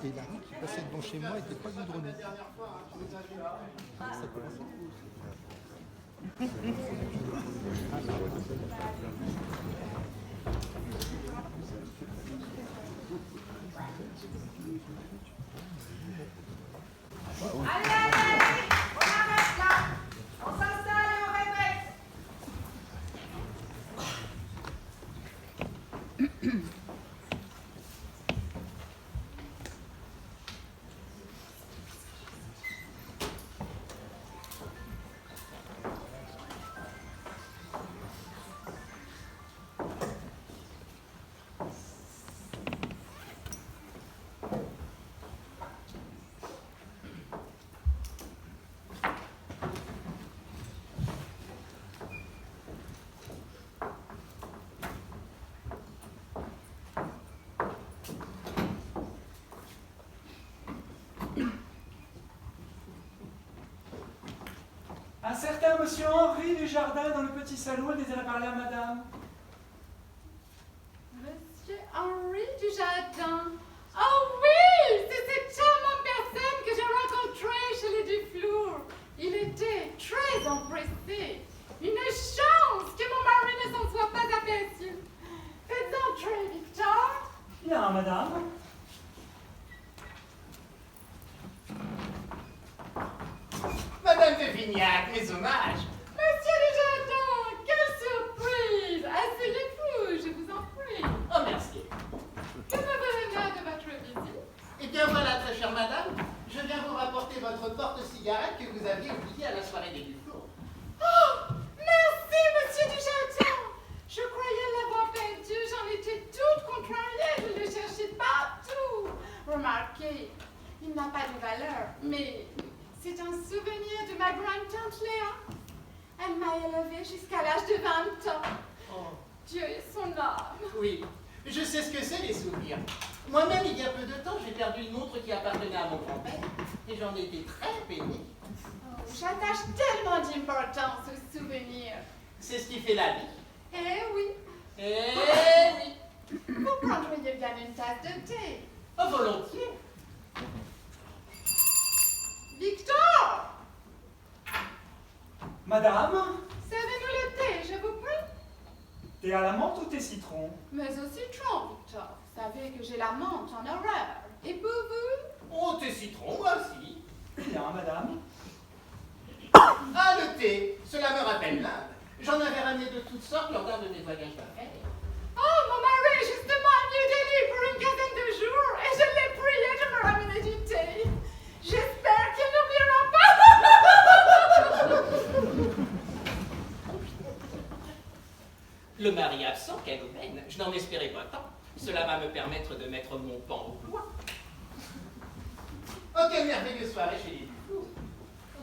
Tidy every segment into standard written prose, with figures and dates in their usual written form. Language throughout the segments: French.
Et la rue qui passait devant chez moi n'était pas goudronnée. Ça commençait. Allez, allez, on arrête là. On s'installe et on répète. Un certain monsieur Henri Dujardin dans le petit salon, il désirait parler à madame. Monsieur Henri Dujardin. Oh oui, c'est cette charmante personne que j'ai rencontrée chez les Duflour. Il était très empressé. Une chance que mon mari ne s'en soit pas aperçu. Faites entrer, Victor. Bien, madame. Madame de Vignac, mes hommages. Monsieur Dujardin, quelle surprise. Asseyez-vous, je vous en prie. Oh, merci. Que me venez de votre visite? Eh bien voilà, très chère madame, je viens vous rapporter votre porte-cigarette que vous aviez oubliée à la soirée des Dufour. Oh, merci, monsieur Dujardin. Je croyais l'avoir perdu, j'en étais toute contrariée, je le cherchais partout. Remarquez, il n'a pas de valeur, mais c'est un souvenir de ma grande-tante Léa. Elle m'a élevée jusqu'à l'âge de 20 ans. Oh, Dieu ait son âme. oui, je sais ce que c'est les souvenirs. Moi-même, il y a peu de temps, j'ai perdu une montre qui appartenait à mon grand-père et j'en ai été très peiné. Oh, j'attache tellement d'importance aux souvenirs. C'est ce qui fait la vie. Eh oui, Eh oui, vous prendriez bien une tasse de thé. oh, volontiers. Victor! Madame, Servez-nous le thé, je vous prie. thé à la menthe ou thé citron? Mais au citron, Victor. Vous savez que j'ai la menthe en horreur. Et pour vous? Oh, thé citron, moi aussi. Bien, madame. Ah, le thé, cela me rappelle l'Inde. J'en avais ramené de toutes sortes lors d'un de mes voyages d'affaires. Oh, mon mari est justement à New Delhi pour une quinzaine de jours et je l'ai prié de me ramener du thé. J'espère qu'il n'oubliera pas. Le mari absent, quelle aubaine. Je n'en espérais pas tant. Cela va me permettre de mettre mon pan au ploie. Oh, quelle merveilleuse soirée chez les Dufour.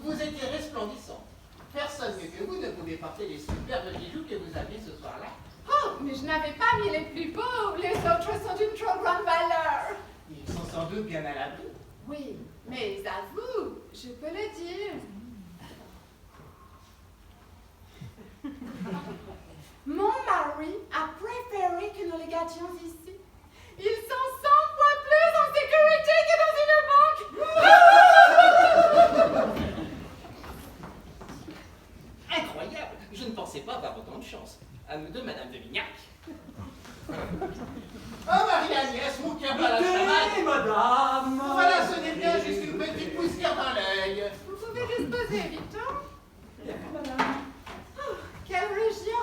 Vous étiez resplendissante. Personne mieux que vous ne pouvait porter les superbes bijoux que vous aviez ce soir-là. Oh, mais je n'avais pas mis les plus beaux. Les autres sont d'une trop grande valeur. Ils sont sans doute bien à l'abri. Oui, mais à vous, je peux le dire. Mon mari a préféré que nous les gardions ici. Ils sont 100 fois plus en sécurité que dans une banque. Incroyable. Je ne pensais pas avoir autant de chance. À nous deux, Madame de Vignac. Oh, Marie-Agnès, mon cœur bat la Thé, chamaille. madame. Voilà, ce n'est bien juste une petite poussière dans l'œil. Vous pouvez disposer, Victor. Bien, madame. Oh, quelle région.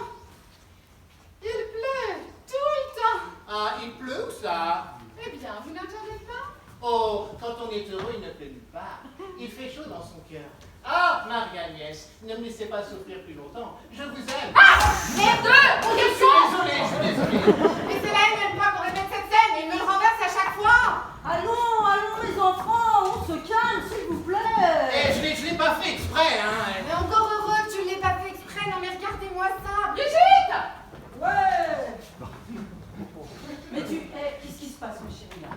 Il pleut tout le temps. Ah, il pleut ou ça? Eh bien, vous n'entendez pas? Oh, quand on est heureux, il ne pleut nulle part. Il fait chaud dans son cœur. Ah, Marie-Agnès, ne me laissez pas souffrir plus longtemps. Je vous aime. Ah, merdeux! Oh, je suis désolé. Mais c'est la énième fois qu'on répète cette scène et il me le renverse à chaque fois. Allons, allons les enfants, on se calme s'il vous plaît. Eh, je l'ai pas fait exprès, hein. Mais encore heureux que tu ne l'aies pas fait exprès. Non mais regardez-moi ça. Brigitte! Ouais. Mais qu'est-ce qui se passe, ma chérie, là?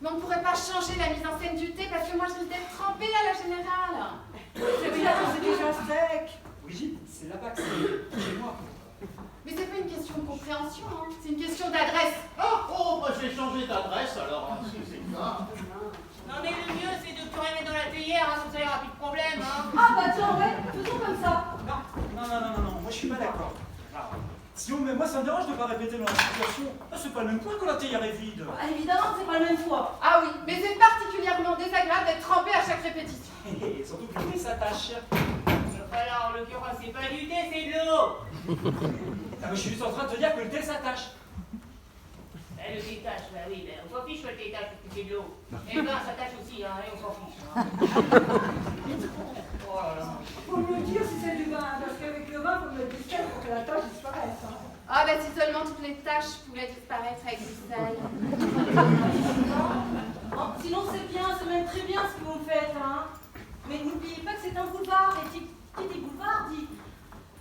Mais on ne pourrait pas changer la mise en scène du thé parce que moi je risque d'être trempée à la générale. Mais là, c'est déjà sec. Brigitte, c'est là-bas que c'est chez moi. Mais c'est pas une question de compréhension, hein. C'est une question d'adresse. Oh, bah, je vais changer d'adresse alors, hein, si c'est ça. attendez, le mieux, c'est de tout remettre dans la théière, hein, comme ça, il n'y aura plus de problème, hein. Ah bah tiens, ouais, faisons comme ça. Non, moi je suis pas d'accord. Alors, si on met, moi ça me dérange de pas répéter dans la situation. Ah, c'est pas le même point quand la théière est vide. Ah, évidemment que c'est pas le même poids. Ah oui, mais c'est particulièrement désagréable d'être trempé à chaque répétition. Et surtout que le thé s'attache. Alors, en l'occurrence, c'est pas du thé, c'est de l'eau. Ah, mais je suis juste en train de te dire que le thé s'attache. Le thé tâche, bah oui, on s'en fiche que le thé tâche parce que c'est de l'eau. Et le vin, ça tâche aussi, hein, et on s'en fiche. Hein. Oh là là. Faut me dire si c'est du vin, parce qu'avec le vin, faut me le disquer pour que la tâche disparaisse. Hein. Ah bah si seulement toutes les taches pouvaient disparaître avec du sel. Bon, sinon c'est bien, c'est même très bien ce que vous faites. Hein. Mais n'oubliez pas que c'est un boulevard, et qui dit boulevard dit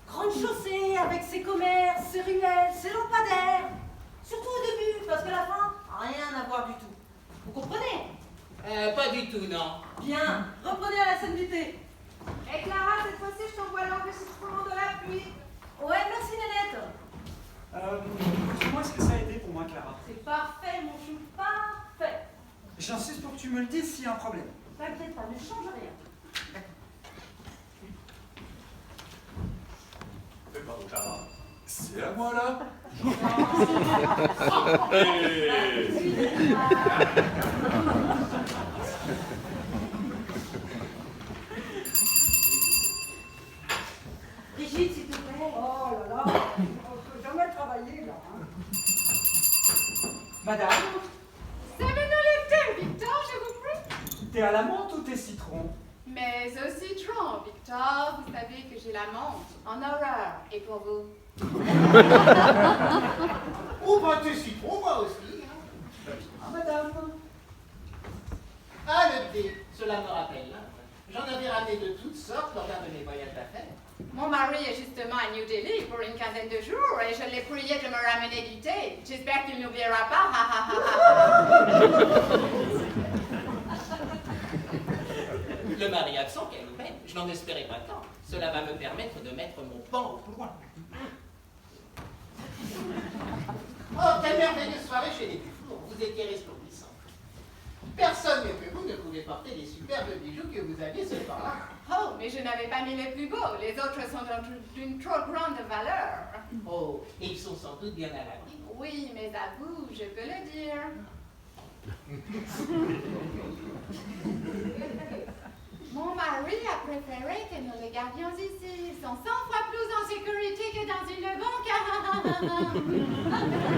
grande chaussée avec ses commerces, ses ruelles, ses lampadaires. Surtout au début, parce que la fin, rien à voir du tout. Vous comprenez? Pas du tout, non. Bien, reprenez à la scène du thé. Et Clara, cette fois-ci, je t'envoie l'enregistrement de la pluie. Ouais, merci Nénette. Comment est-ce que ça a été pour moi, Clara? C'est parfait, mon chou, parfait. J'insiste pour que tu me le dises s'il y a un problème. T'inquiète pas, ne change rien. Mais pardon, Clara. C'est à moi là? Brigitte, s'il te plaît. Oh là là, on peut jamais travailler là. Hein. Madame, Savez-nous les thés, Victor, je vous prie? t'es à la menthe ou t'es citron? Mais au citron, Victor, vous savez que j'ai la menthe en horreur. Et pour vous? Oh, bah, tu citron, moi aussi. Hein. Ah, madame. Ah, le thé, cela me rappelle. Hein. J'en avais ramené de toutes sortes lors d'un de mes voyages d'affaires. Mon mari est justement à New Delhi pour une quinzaine de jours et je l'ai prié de me ramener du thé. J'espère qu'il n'oubliera pas. Ha, ha, ha, ha. Le mari absent, quelle aubaine. Je n'en espérais pas tant. Cela va me permettre de mettre mon pan au point. Oh, quelle merveilleuse soirée chez les Dufour. Vous étiez resplendissants. Personne mieux que vous ne pouvait porter les superbes bijoux que vous aviez ce temps-là. Oh, mais je n'avais pas mis les plus beaux. Les autres sont d'une trop grande valeur. Oh, et ils sont sans doute bien à l'abri. Oui, mais à vous, je peux le dire. Mon mari a préféré que nous les gardions ici. Ils sont 100 fois plus en sécurité que dans une banque.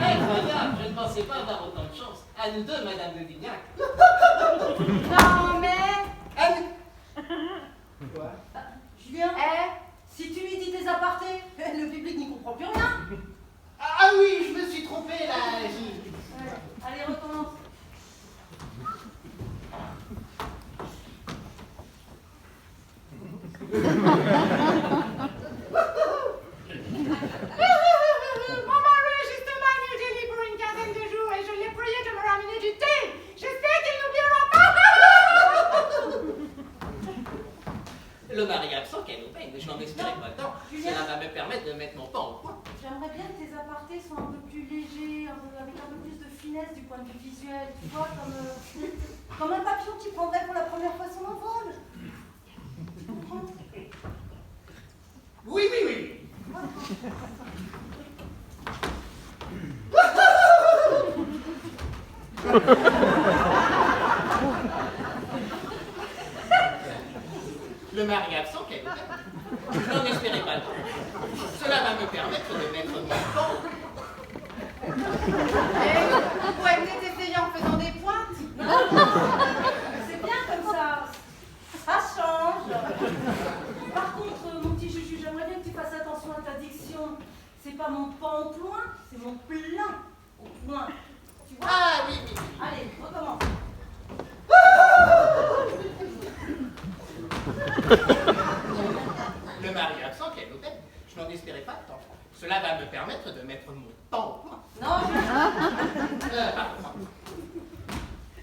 Incroyable, je ne pensais pas avoir autant de chance. À nous deux, Madame de Vignac. Non, mais... Quoi? Julien, Eh, si tu lui dis tes apartés, le public n'y comprend plus rien. Ah oui, je me suis trompé là, Gilles. Ouais. Allez, recommence. mon mari est justement à New Delhi pour une quinzaine de jours et je l'ai prié de me ramener du thé. J'espère qu'il n'oubliera pas. Le mari absent, quelle aubaine. Je n'en espérais pas tant. Cela va me permettre de mettre mon pan au point. J'aimerais bien que tes apartés soient un peu plus légers, avec un peu plus de finesse du point de vue visuel. Tu vois, comme un papillon qui prendrait pour la première fois son envol. Tu comprends? Oui, oui, oui. Le mari absent, quelle aubaine. Je n'en espérais pas tant. Cela va me permettre de mettre mon pan. Vous pouvez peut-être essayer en faisant des pointes. C'est bien comme ça. Ça change. Par contre, mon petit Juju, j'aimerais bien que tu fasses attention à ta diction. C'est pas mon pan au point, c'est mon plein au point. Tu vois? Ah oui, oui, oui. Allez, recommence. Le mari absent, quelle aubaine. Je n'en espérais pas tant. Cela va me permettre de mettre mon pan au point. Non, Pardon.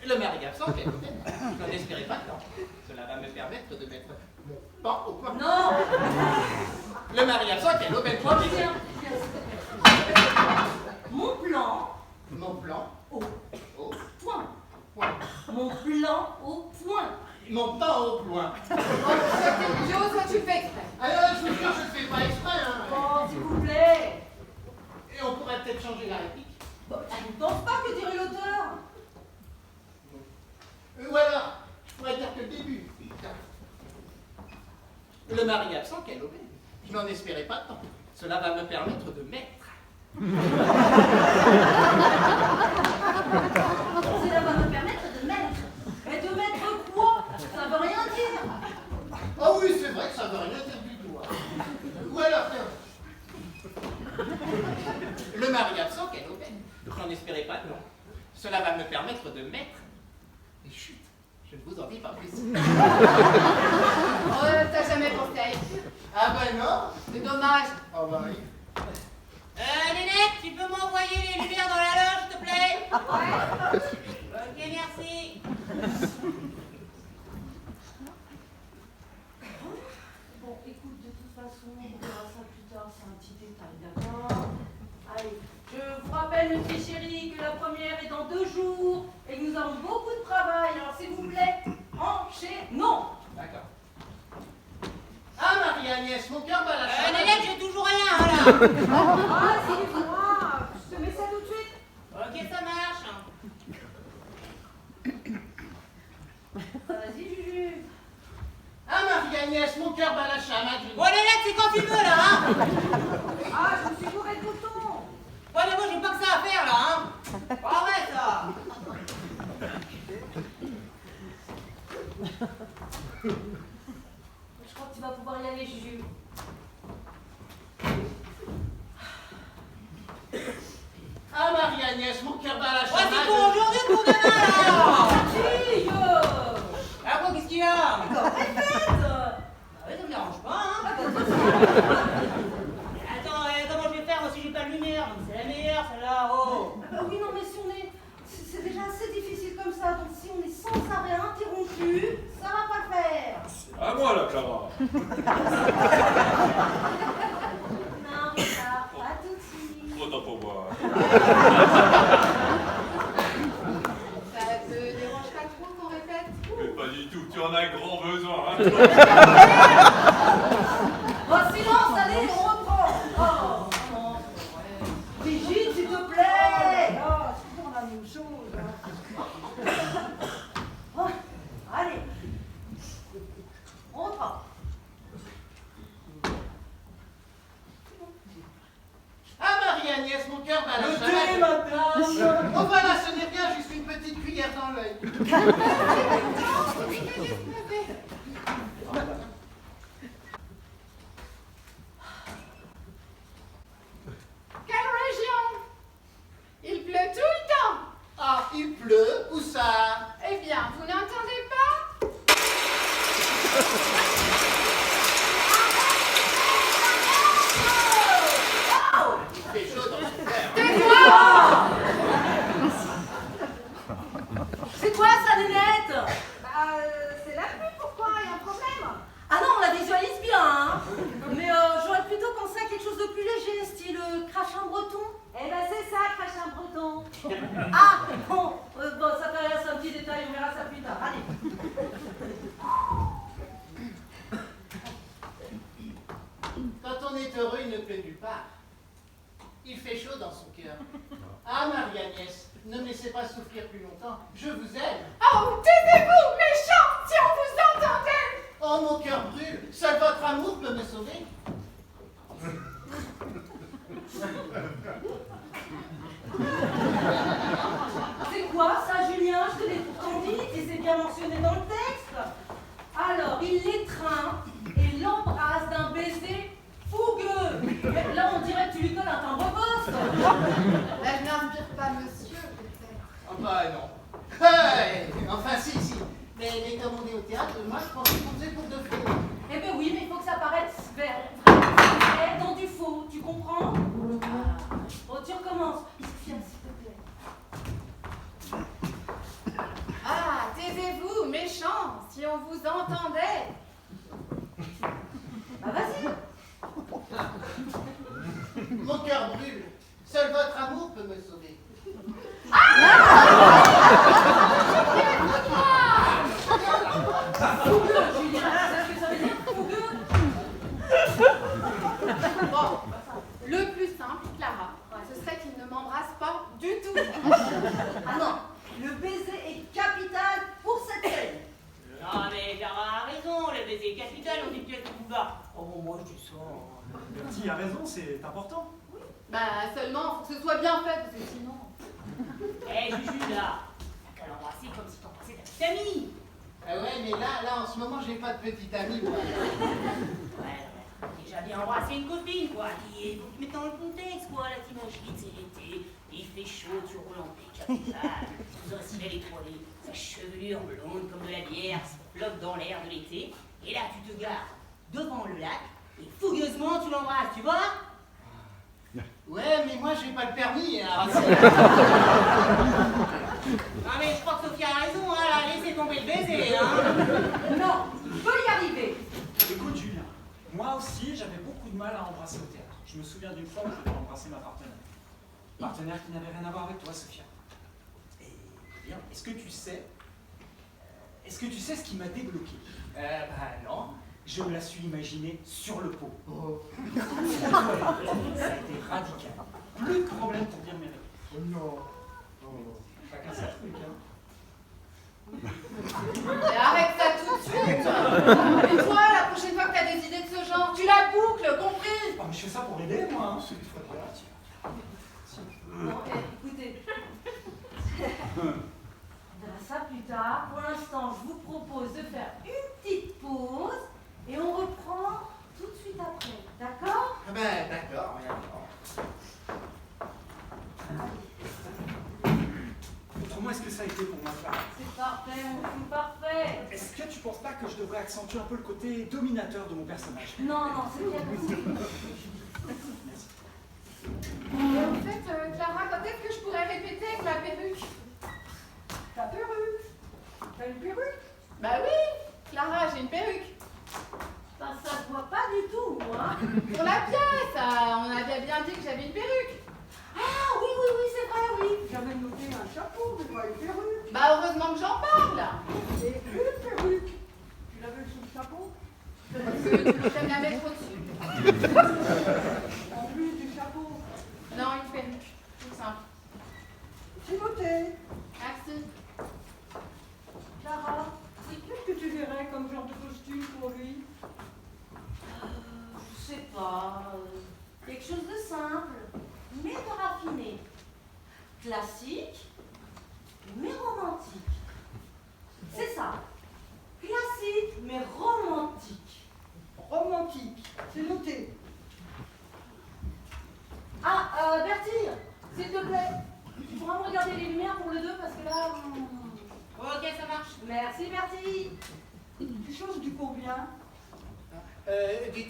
Le mari absent, quelle aubaine. Je n'en espérais pas tant. Cela va me permettre de mettre mon pan au point. non. Le mari absent, quelle aubaine. Viens, viens. Mon plan Mon plan au au point. point. Mon mon plan au point. Mon temps au point. C'était idiot, soit tu fais exprès. Alors, je vous jure, je ne fais pas exprès, hein. Oh, s'il vous plaît. Et on pourrait peut-être changer la réplique. Bon, je ne pense pas que dirait l'auteur. Ou alors, je pourrais dire que le début. Le mari absent, quelle aubaine. Je n'en espérais pas tant. Cela va me permettre de mettre. Cela va me permettre de mettre. Mais de mettre quoi? Ça veut rien dire. Oh oui, c'est vrai que ça ne veut rien dire du tout. Hein. Ou alors, tiens. Le mari absent, quelle aubaine. Je n'en espérais pas tant. Cela va me permettre de mettre. Et chut, je ne vous en dis pas plus. Oh, t'as jamais pensé à écrire. Ah ben non. C'est dommage. Oh bah oui. Nénette, tu peux m'envoyer les lumières dans la loge, s'il te plaît? Ouais. Ok, merci. Bon, écoute, de toute façon, on verra ça plus tard, c'est un petit détail, d'accord? Allez, je vous rappelle, mes petits chéris, que la première est dans 2 jours et que nous avons beaucoup de travail, alors s'il vous plaît, enchaînons! D'accord. Ah, Marie-Agnès, mon cœur bat la chamade. Nénette, j'ai toujours rien, là. Ah, c'est moi. Je te mets ça tout de suite. Ok, ça marche. Vas-y, Juju! Ah, Marie-Agnès, mon cœur bat la chamade. Bon, Nénette, c'est quand tu veux, là, hein. Ah, je me suis bourré de boutons! Ouais, mais moi, j'ai pas que ça à faire, là, hein. Arrête, ça. Je crois que tu vas pouvoir y aller, Juju. Ah, Marie-Agnès, mon cœur bat la Ouais, chamade. c'est pour aujourd'hui ou pour demain, là. Fille! Ah, quoi, qu'est-ce qu'il y a? Répète! Bah ouais, ça me dérange pas, hein. Attends, comment je vais faire, moi, si j'ai pas de lumière? Donc, c'est la meilleure, celle-là, oh. Ah bah oui, non, mais si on est... C'est déjà assez difficile comme ça, donc si on est sans arrêt interrompu, ça va pas le faire. C'est à moi, là, Clara. Non, Richard, pas tout de suite. Autant pour moi. Ça te dérange pas trop qu'on répète? Mais pas du tout, tu en as grand besoin, hein. Oh, silence, allez, on reprend. Oh, non. Brigitte, s'il te plaît. Oh, c'est toujours la même chose. Oh, allez. On reprend. Ah, Marie-Agnès, mon cœur bat la Le chamade. thé, madame. Oh voilà, ce n'est rien, juste une petite cuillère dans l'œil. Quelle région? Il pleut tout le temps. Ah, il pleut, où ça? Eh bien, vous n'entendez pas? Il fait chaud dans son verre. Tais-toi! C'est quoi ça, Nénette? Bah, c'est la pluie, pourquoi? Il y a un problème? Ah non, on la visualise bien, hein. Mais j'aurais plutôt pensé à quelque chose de plus léger, style crachin breton. Eh ben c'est ça, crachin breton. Ah, bon, bon, ça fait rien, c'est un petit détail, on verra ça plus tard. Allez. Quand on est heureux, il ne pleut nulle part. Il fait chaud dans son cœur. Ah, Marie-Agnès, ne me laissez pas souffrir plus longtemps. Je vous aime. Oh, taisez-vous, méchant, si on vous entendait! Oh, mon cœur brûle. Seul votre amour peut me sauver. C'est quoi ça, Julien? Je te l'ai pourtant dit, et c'est bien mentionné dans le texte. Alors, il l'étreint et l'embrasse d'un baiser fougueux. Mais là, on dirait que tu lui donnes un timbre-poste. Elle n'inspire pas monsieur, peut-être. Ah bah non. Hey, enfin si, si. Mais comme on est au théâtre, moi je pensais qu'on faisait pour de faux. Eh ben oui, mais il faut que ça paraisse vrai dans du faux, tu comprends? Bon, tu recommences. Sophia, s'il te plaît. Ah, taisez-vous, méchant, si on vous entendait. Bah vas-y. Mon cœur brûle. Seul votre amour peut me sauver. Ah! moi, je dis ça. Bertie a raison, c'est important. Bah seulement, faut que ce soit bien fait, parce que sinon... Eh, Juju, là, t'as qu'à l'embrasser comme si t'embrassais ta petite amie. Ah ouais, mais là, en ce moment, j'ai pas de petite amie, moi. Ouais, déjà bien embrasser une copine, quoi. Il faut que tu mettes dans le contexte, quoi. Là, t'imagines, c'est l'été, il fait chaud, tu roules en décapotable, vous aussi elle étoilée, sa chevelure blonde comme de la bière se flotte dans l'air de l'été, et là, tu te gares devant le lac, et fougueusement, tu l'embrasses, tu vois? Ouais, mais moi, j'ai pas le permis, hein. Ah, mais je crois que Sophie a raison, hein, là, laissez tomber le baiser, hein. Non, il faut y arriver. Écoute, Julien, moi aussi, j'avais beaucoup de mal à embrasser au théâtre. Je me souviens d'une fois où je devais embrasser ma partenaire. Partenaire qui n'avait rien à voir avec toi, Sophia. Et bien, est-ce que tu sais ce qui m'a débloqué? Bah non, je me la suis imaginée sur le pot. Oh. Ça a été radical. Plus de problème pour dire mes règles. Oh non. Chacun sa truc, hein. Mais arrête ça tout de suite. Et toi, la prochaine fois que t'as des idées de ce genre, tu la boucles, compris? Oh, mais je fais ça pour aider, moi. Hein. Bon, écoutez. On verra ça plus tard. Pour l'instant, je vous propose de faire une petite pause et on reprend tout de suite après. D'accord? Ah ben, d'accord, Comment est-ce que ça a été pour moi, Clara? C'est parfait, mon fou, parfait. Est-ce que tu penses pas que je devrais accentuer un peu le côté dominateur de mon personnage? Non, c'est bien possible. Merci. En fait, Clara, quand est-ce que je pourrais répéter avec ma perruque? Ta perruque. T'as une perruque? Bah oui, Clara, j'ai une perruque. Ça se voit pas du tout, moi. Pour la pièce, on avait bien dit que j'avais une perruque. Ah oui, c'est vrai, oui. J'avais noté un chapeau, mais pas une perruque. Bah heureusement que j'en parle. Et une perruque. Tu l'avais sous le chapeau? Parce que tu peux la mettre au-dessus. En plus du chapeau. Non, une perruque. Tout simple. C'est noté. Merci. Clara, qu'est-ce que tu verrais comme genre de costume pour lui? Je sais pas. Quelque chose de simple, mais de raffiné. Classique, mais romantique. C'est ça. Classique, mais romantique. Romantique, c'est noté. Ah, Bertie, s'il te plaît, tu pourras me regarder les lumières pour le 2 parce que là... Ok, ça marche. Merci, Bertie. Tu choses du combien? Du 39-42.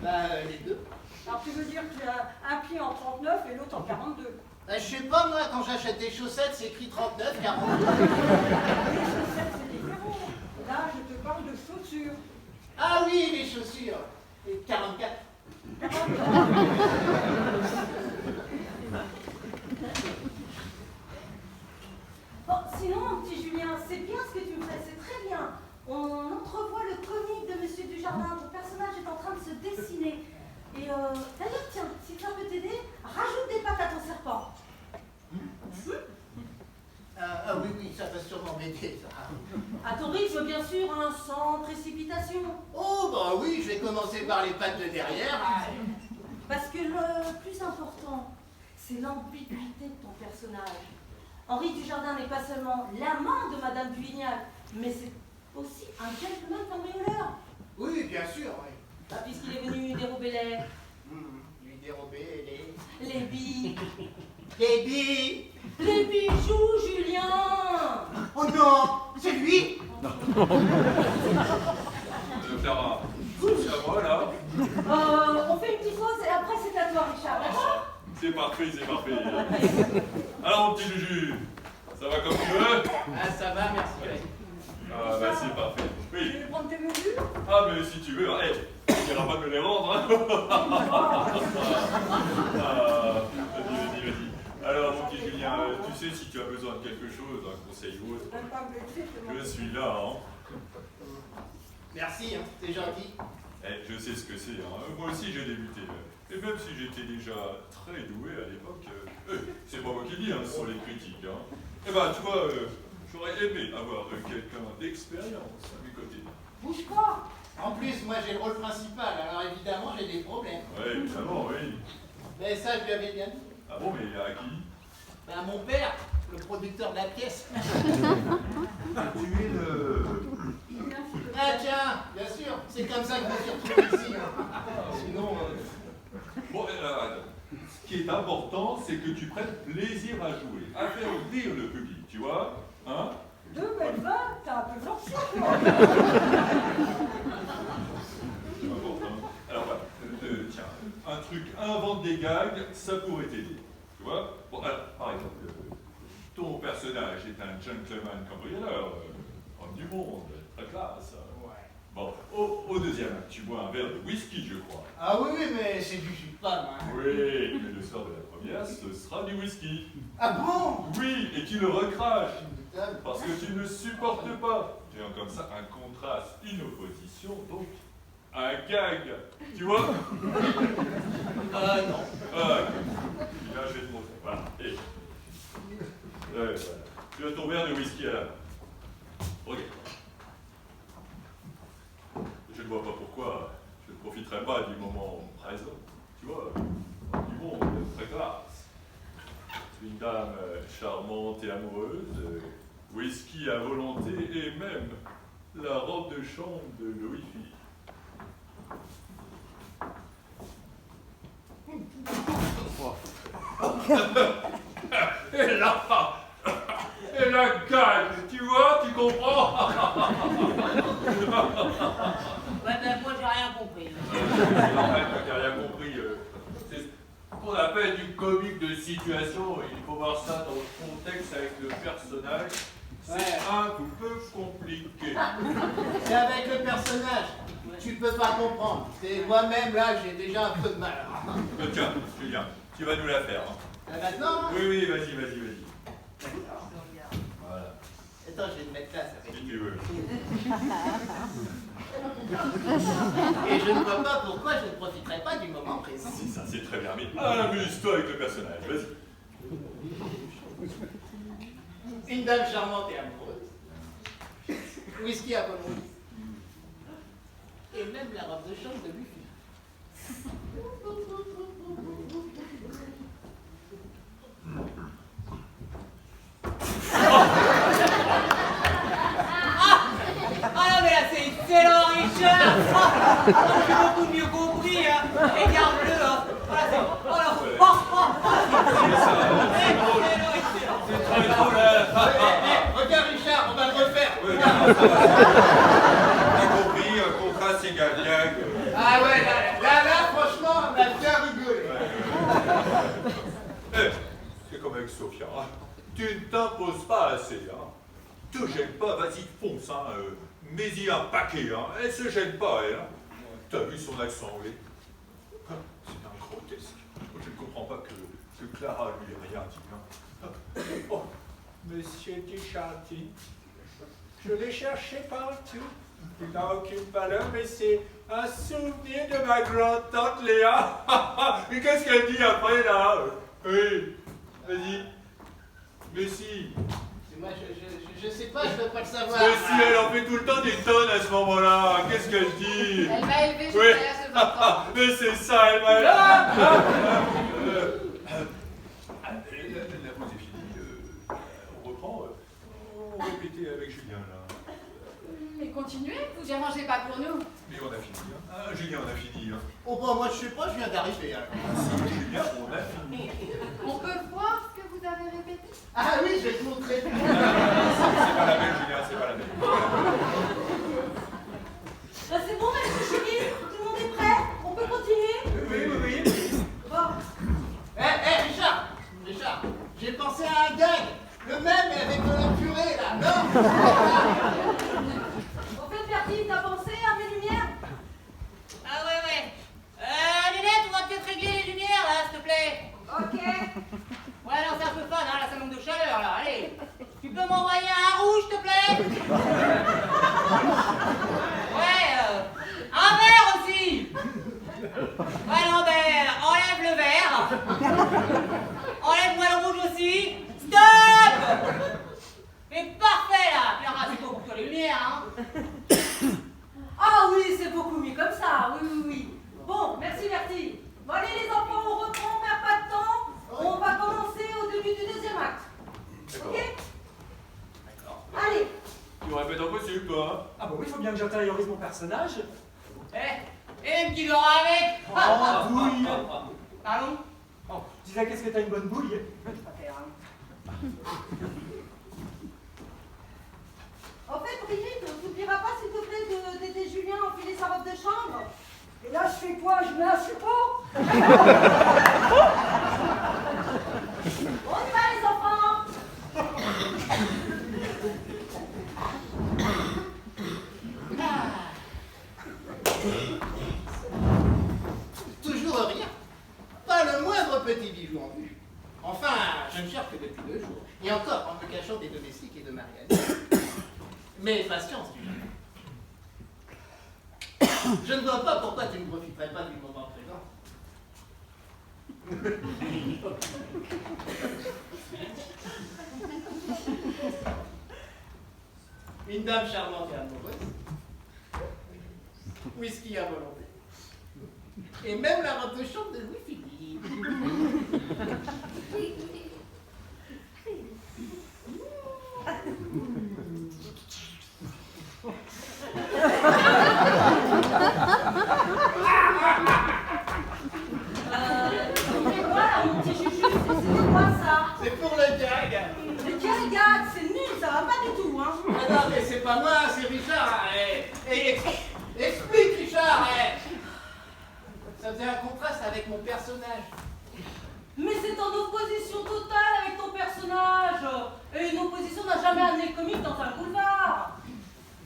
Bah, les deux. Alors tu veux dire que tu as un pied en 39 et l'autre en 42. Je sais pas, moi, quand j'achète des chaussettes, c'est écrit 39, 42. Les chaussettes, c'est différent. Là, je te parle de chaussures. Ah oui, les chaussures. Et 44. Bon, sinon, mon petit Julien, c'est bien ce que tu me fais, c'est très bien. On entrevoit le comique de Monsieur Dujardin. Ton personnage est en train de se dessiner. Et d'ailleurs, tiens, si ça peut t'aider, rajoute des pattes à ton serpent. Ah oui, ça va sûrement m'aider, ça. À ton rythme, bien sûr, hein, sans précipitation. Oh, bah oui, je vais commencer par les pattes de derrière. Parce que le plus important, c'est l'ambiguïté de ton personnage. Henri Dujardin n'est pas seulement l'amant de Madame Duvignac, mais c'est aussi un gentleman cambrioleur. Oui, bien sûr, oui. Ah, puisqu'il est venu dérober Lui dérober les billes. les billes. Les bijoux, Julien. Oh non, c'est lui. Clara, c'est à moi là. On fait une petite pause et après c'est à toi, Richard. D'accord? C'est parfait, c'est parfait. Alors mon petit Juju, ça va comme tu veux? Ah, ça va, merci. Ah bah c'est parfait. Tu Oui. veux prendre tes mesures? Ah mais si tu veux, hey, tu n'iras pas me les rendre, hein. Vas-y. Alors mon petit Julien, tu sais si tu as besoin de quelque chose, un conseil ou autre, Même pas me laisser, c'est bon. je suis là, hein. Merci, hein, c'est gentil. Eh, je sais ce que c'est, hein. Moi aussi j'ai débuté. Et même si j'étais déjà très doué à l'époque, c'est pas moi qui dis, hein, ce sont les critiques. Hein. Eh ben, tu vois, je J'aurais aimé avoir quelqu'un d'expérience à mes côtés. Bouge pas. En plus, moi j'ai le rôle principal, alors évidemment j'ai des problèmes. Oui, évidemment, oui. Mais ça, je lui avais bien dit. Ah bon, mais à qui? Ben, à mon père, le producteur de la pièce. Tu es le... Ah tiens, bien sûr, c'est comme ça que je me suis retrouvé ici. Hein. Sinon... Bon, attends. Ce qui est important, c'est que tu prennes plaisir à jouer, à faire rire le public, tu vois? Hein? Deux belles vannes, t'as un peu forcé, quoi. C'est important. Alors voilà, tiens, un truc, invente des gags, ça pourrait t'aider. Tu vois? Bon, alors, par exemple, ton personnage est un gentleman cambrioleur, homme du monde, très classe. Ouais. Bon, au deuxième acte, tu bois un verre de whisky, je crois. Ah oui, oui, mais c'est du jus de pomme. Hein. Oui, mais le soir de la première, ce sera du whisky. Ah bon? Oui, et tu le recraches. Indubitable. Parce que tu ne supportes pas. Tu as comme ça un contraste, une opposition, donc un gag. Tu vois? Non. Ah, là, je vais te montrer. Voilà. Et... voilà. Tu as ton verre de whisky à la main. Regarde. Je ne vois pas pourquoi je ne profiterai pas du moment présent. Tu vois, du monde très classe. Une dame charmante et amoureuse, whisky à volonté et même la robe de chambre de Louis-Philippe. Et la gagne, tu vois, tu comprends? Ouais, ben moi j'ai rien compris. En fait, tu n'as rien compris. C'est ce qu'on appelle du comique de situation. Il faut voir ça dans le contexte avec le personnage. C'est un peu compliqué. C'est avec le personnage. Tu peux pas comprendre. C'est moi-même là, j'ai déjà un peu de mal. Tiens, Julien, tu vas nous la faire. Hein. Maintenant? Oui, oui, vas-y. Voilà, Attends, je vais te mettre là, ça fait. si tu veux. Et je ne vois pas pourquoi je ne profiterai pas du moment présent. C'est ça, c'est très bien. Mais amuse-toi avec le personnage, vas-y. Une dame charmante et amoureuse. Whisky à volonté. Et même la robe de chambre de Buffy. Ah non mais là c'est excellent Richard. J'ai beaucoup mieux compris hein. Et garde-le hein. Voilà c'est... Oh là. C'est très drôle, hein. Regarde Richard, on va le refaire. J'ai compris, contraste égale gag. Ah ouais, là, franchement, on a bien rigolé. C'est comme avec Sophia. Hein. Tu ne t'imposes pas assez. Hein. Te gêne pas, vas-y, fonce. Hein. Mets-y un paquet. Hein. Elle se gêne pas, elle. Hein. T'as vu son accent, oui. C'est un grotesque. Je ne comprends pas que Clara lui ait rien dit. Hein. Oh, monsieur Ducharty, je l'ai cherché partout. Il n'a aucune valeur, mais c'est un souvenir de ma grande-tante Léa. Mais qu'est-ce qu'elle dit après, là? Oui, vas-y. Mais si. Moi, je sais pas, je veux pas le savoir. Mais si, elle en fait tout le temps des tonnes à ce moment-là. Qu'est-ce qu'elle dit? Elle m'a élevé jusqu'à Oui. l'âge de 20 ans. Mais c'est ça, elle m'a... La pause est finie. On reprend. On répétait avec Julien, là. Mais continuez, vous dérangez pas pour nous. Mais on a fini. Hein. Ah, Julien, on a fini. Hein. Oh bah moi je sais pas, je viens d'arriver. Hein. Julien, on a fini. On peut voir ce que vous avez répété? Ah oui, je vais te montrer. C'est pas la même, Julien, c'est pas la même. C'est bon, Maître Chéri, tout le monde est prêt? On peut continuer? Oui. Bon. Richard, j'ai pensé à un gag. Le même, mais avec de la purée, là. Non. Au fait, Bertine, t'as pensé à mes lumières? Ah ouais. Lunette, on va peut-être régler les lumières là, s'il te plaît. Ok. Ouais, non, c'est un peu fun, hein, là, ça manque de chaleur, là, allez. Tu peux m'envoyer un rouge, s'il te plaît? Ouais, un vert aussi. Ouais, non, ben, enlève le vert. Enlève-moi le rouge aussi. Stop! Mais parfait! toi. Ah bah oui, il faut bien que j'intériorise mon personnage. Un petit Laurent avec. Oh, bouille. Pardon? Oh, je disais, qu'est-ce que t'as une bonne bouille? En fait, Brigitte, tu n'oublieras pas, s'il te plaît, d'aider Julien à enfiler sa robe de chambre. Et là, je fais quoi? Je mets un suppôt. On y va, les enfants. Toujours rien. Pas le moindre petit bijou en vue. Enfin, je ne cherche que depuis 2 jours. Et encore en me cachant des domestiques et de Marianne. Mais patience, du jardin. Je ne vois pas pourquoi tu ne profiterais pas du moment présent. Une dame charmante et amoureuse. Whisky à volonté. Et même la robe de chambre de Louis-Philippe. Mais voilà, mon petit chuchu, c'est quoi ça? C'est pour le gag. Mais quel gars, c'est nul, ça va pas du tout, hein. Ah non, mais c'est pas moi, c'est Richard. Explique, Richard. Ça faisait un contraste avec mon personnage. Mais c'est en opposition totale avec ton personnage. Et une opposition n'a jamais amené le comique dans un boulevard.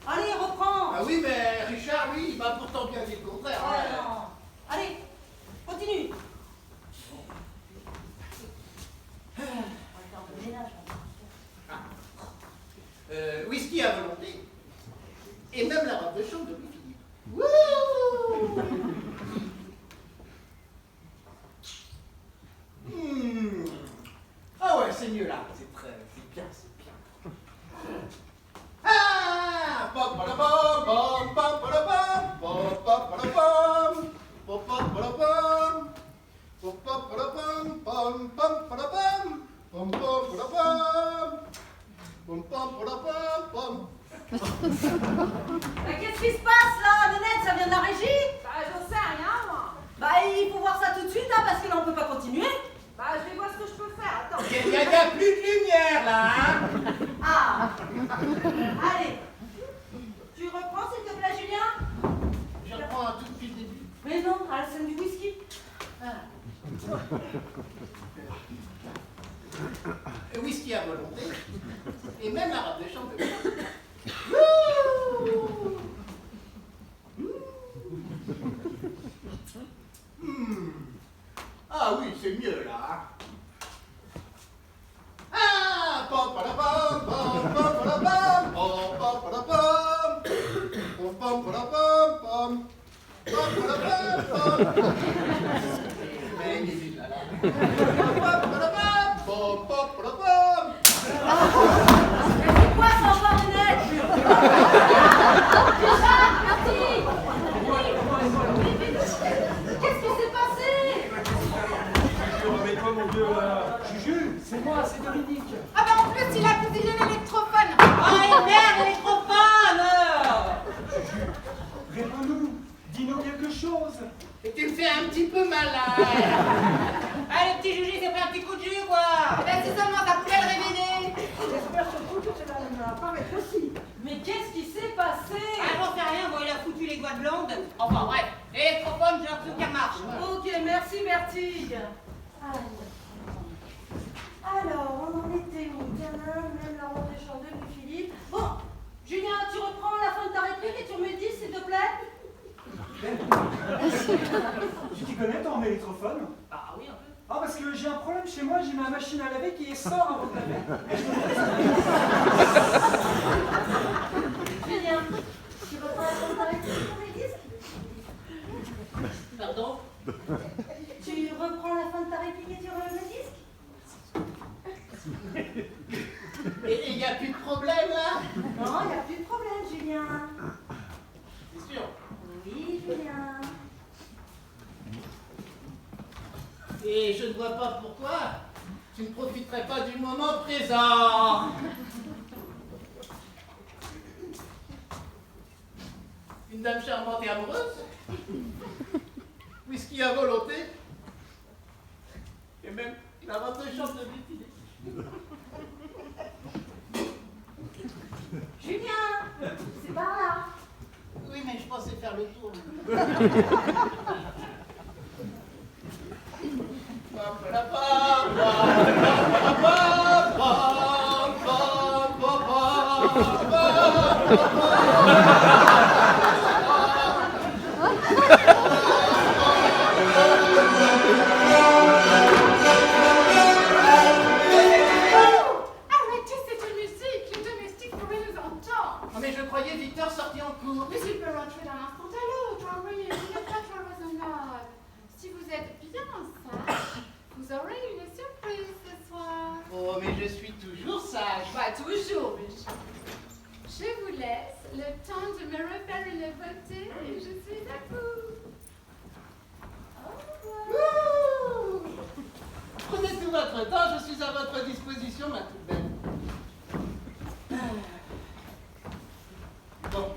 Allez, reprends. Ah oui, mais Richard, lui, il m'a pourtant bien dit le contraire. Ah non. Allez, continue. Whisky à volonté. Et même la robe de chambre de Louis-Philippe. Wouh! Ah ouais, c'est mieux là. C'est bien, c'est bien. Ah! Pop, pop, pop, pop, pop, pop, pop, pop, pop, pop, pop, pop, pop, pop, pom pom pom pom pom pom pom pom. Qu'est-ce qui se passe là, Nanette? Ça vient de la régie? Bah, j'en sais rien, moi. Bah, il faut voir ça tout de suite, hein, parce que là, on peut pas continuer. Bah, je vais voir ce que je peux faire. Attends. Il n'y a plus de lumière là, hein? Ah. Allez. Tu reprends, s'il te plaît, Julien? Je reprends tout depuis le début. Mais non, à la scène du whisky. Whisky à volonté. Et même la robe de chambre de Ah oui, c'est mieux là. Ah, pom pom pom pom pom pom pom pom pom pom pom pom pom. Mais il est là. Pom pom pom pom. C'est quoi ça encore, Nanette? Richard, merci. Qu'est-ce qui s'est passé? Mais quoi, mon Dieu, là? Juju, c'est moi, c'est Dominique. Ah bah en plus, il a bousillé l'électrophone. Oh merde, l'électrophone! Juju, réponds-nous, dis-nous quelque chose. Et tu me fais un petit peu malade. Ah, le petit Juju, c'est pas un petit coup de jus, quoi! Eh ben, si seulement ça pouvait le révéler. J'espère surtout que cela ne va pas être aussi. Mais qu'est-ce qui s'est passé? Ah, j'en sais rien, moi, il a foutu les doigts de blonde. Enfin, bref, l'électrophone, j'ai l'impression qu'elle marche. Ok, merci Bertille. Alors, on en était où? Même la robe de chambre de Louis-Philippe. Bon, Julien, tu reprends la fin de ta réplique et tu me dis, s'il te plaît? Tu t'y connais, toi, en électrophone? Ah oui, un peu. Ah, parce que j'ai un problème chez moi, j'ai ma machine à laver qui sort avant de laver. Julien, tu reprends la fin de ta réplique sur les disques? Pardon? Tu reprends la fin de ta réplique et tu relèves le disque? Et il n'y a plus de problème là? Non, il n'y a plus de problème, Julien. C'est sûr. Oui, Julien. Et je ne vois pas pourquoi tu ne profiterais pas du moment présent. Une dame charmante et amoureuse. Whisky à volonté. Et même la robe de chambre de Betty. Julien, c'est par là. Oui, mais je pensais faire le tour. Arrêtez cette musique, le domestique pourrait nous entendre. Mais je croyais Victor sorti en cours. Mais il peut rentrer d'un instant à l'autre, Henri, vous n'êtes pas trop raisonnable. Si vous êtes bien sage, vous aurez une surprise ce soir. Oh, mais je suis toujours sage. Pas toujours, Michel. Je vous laisse le temps de me refaire une beauté et je suis à vous. Au revoir. Ouh. Prenez tout votre temps, je suis à votre disposition, ma toute belle. Bon,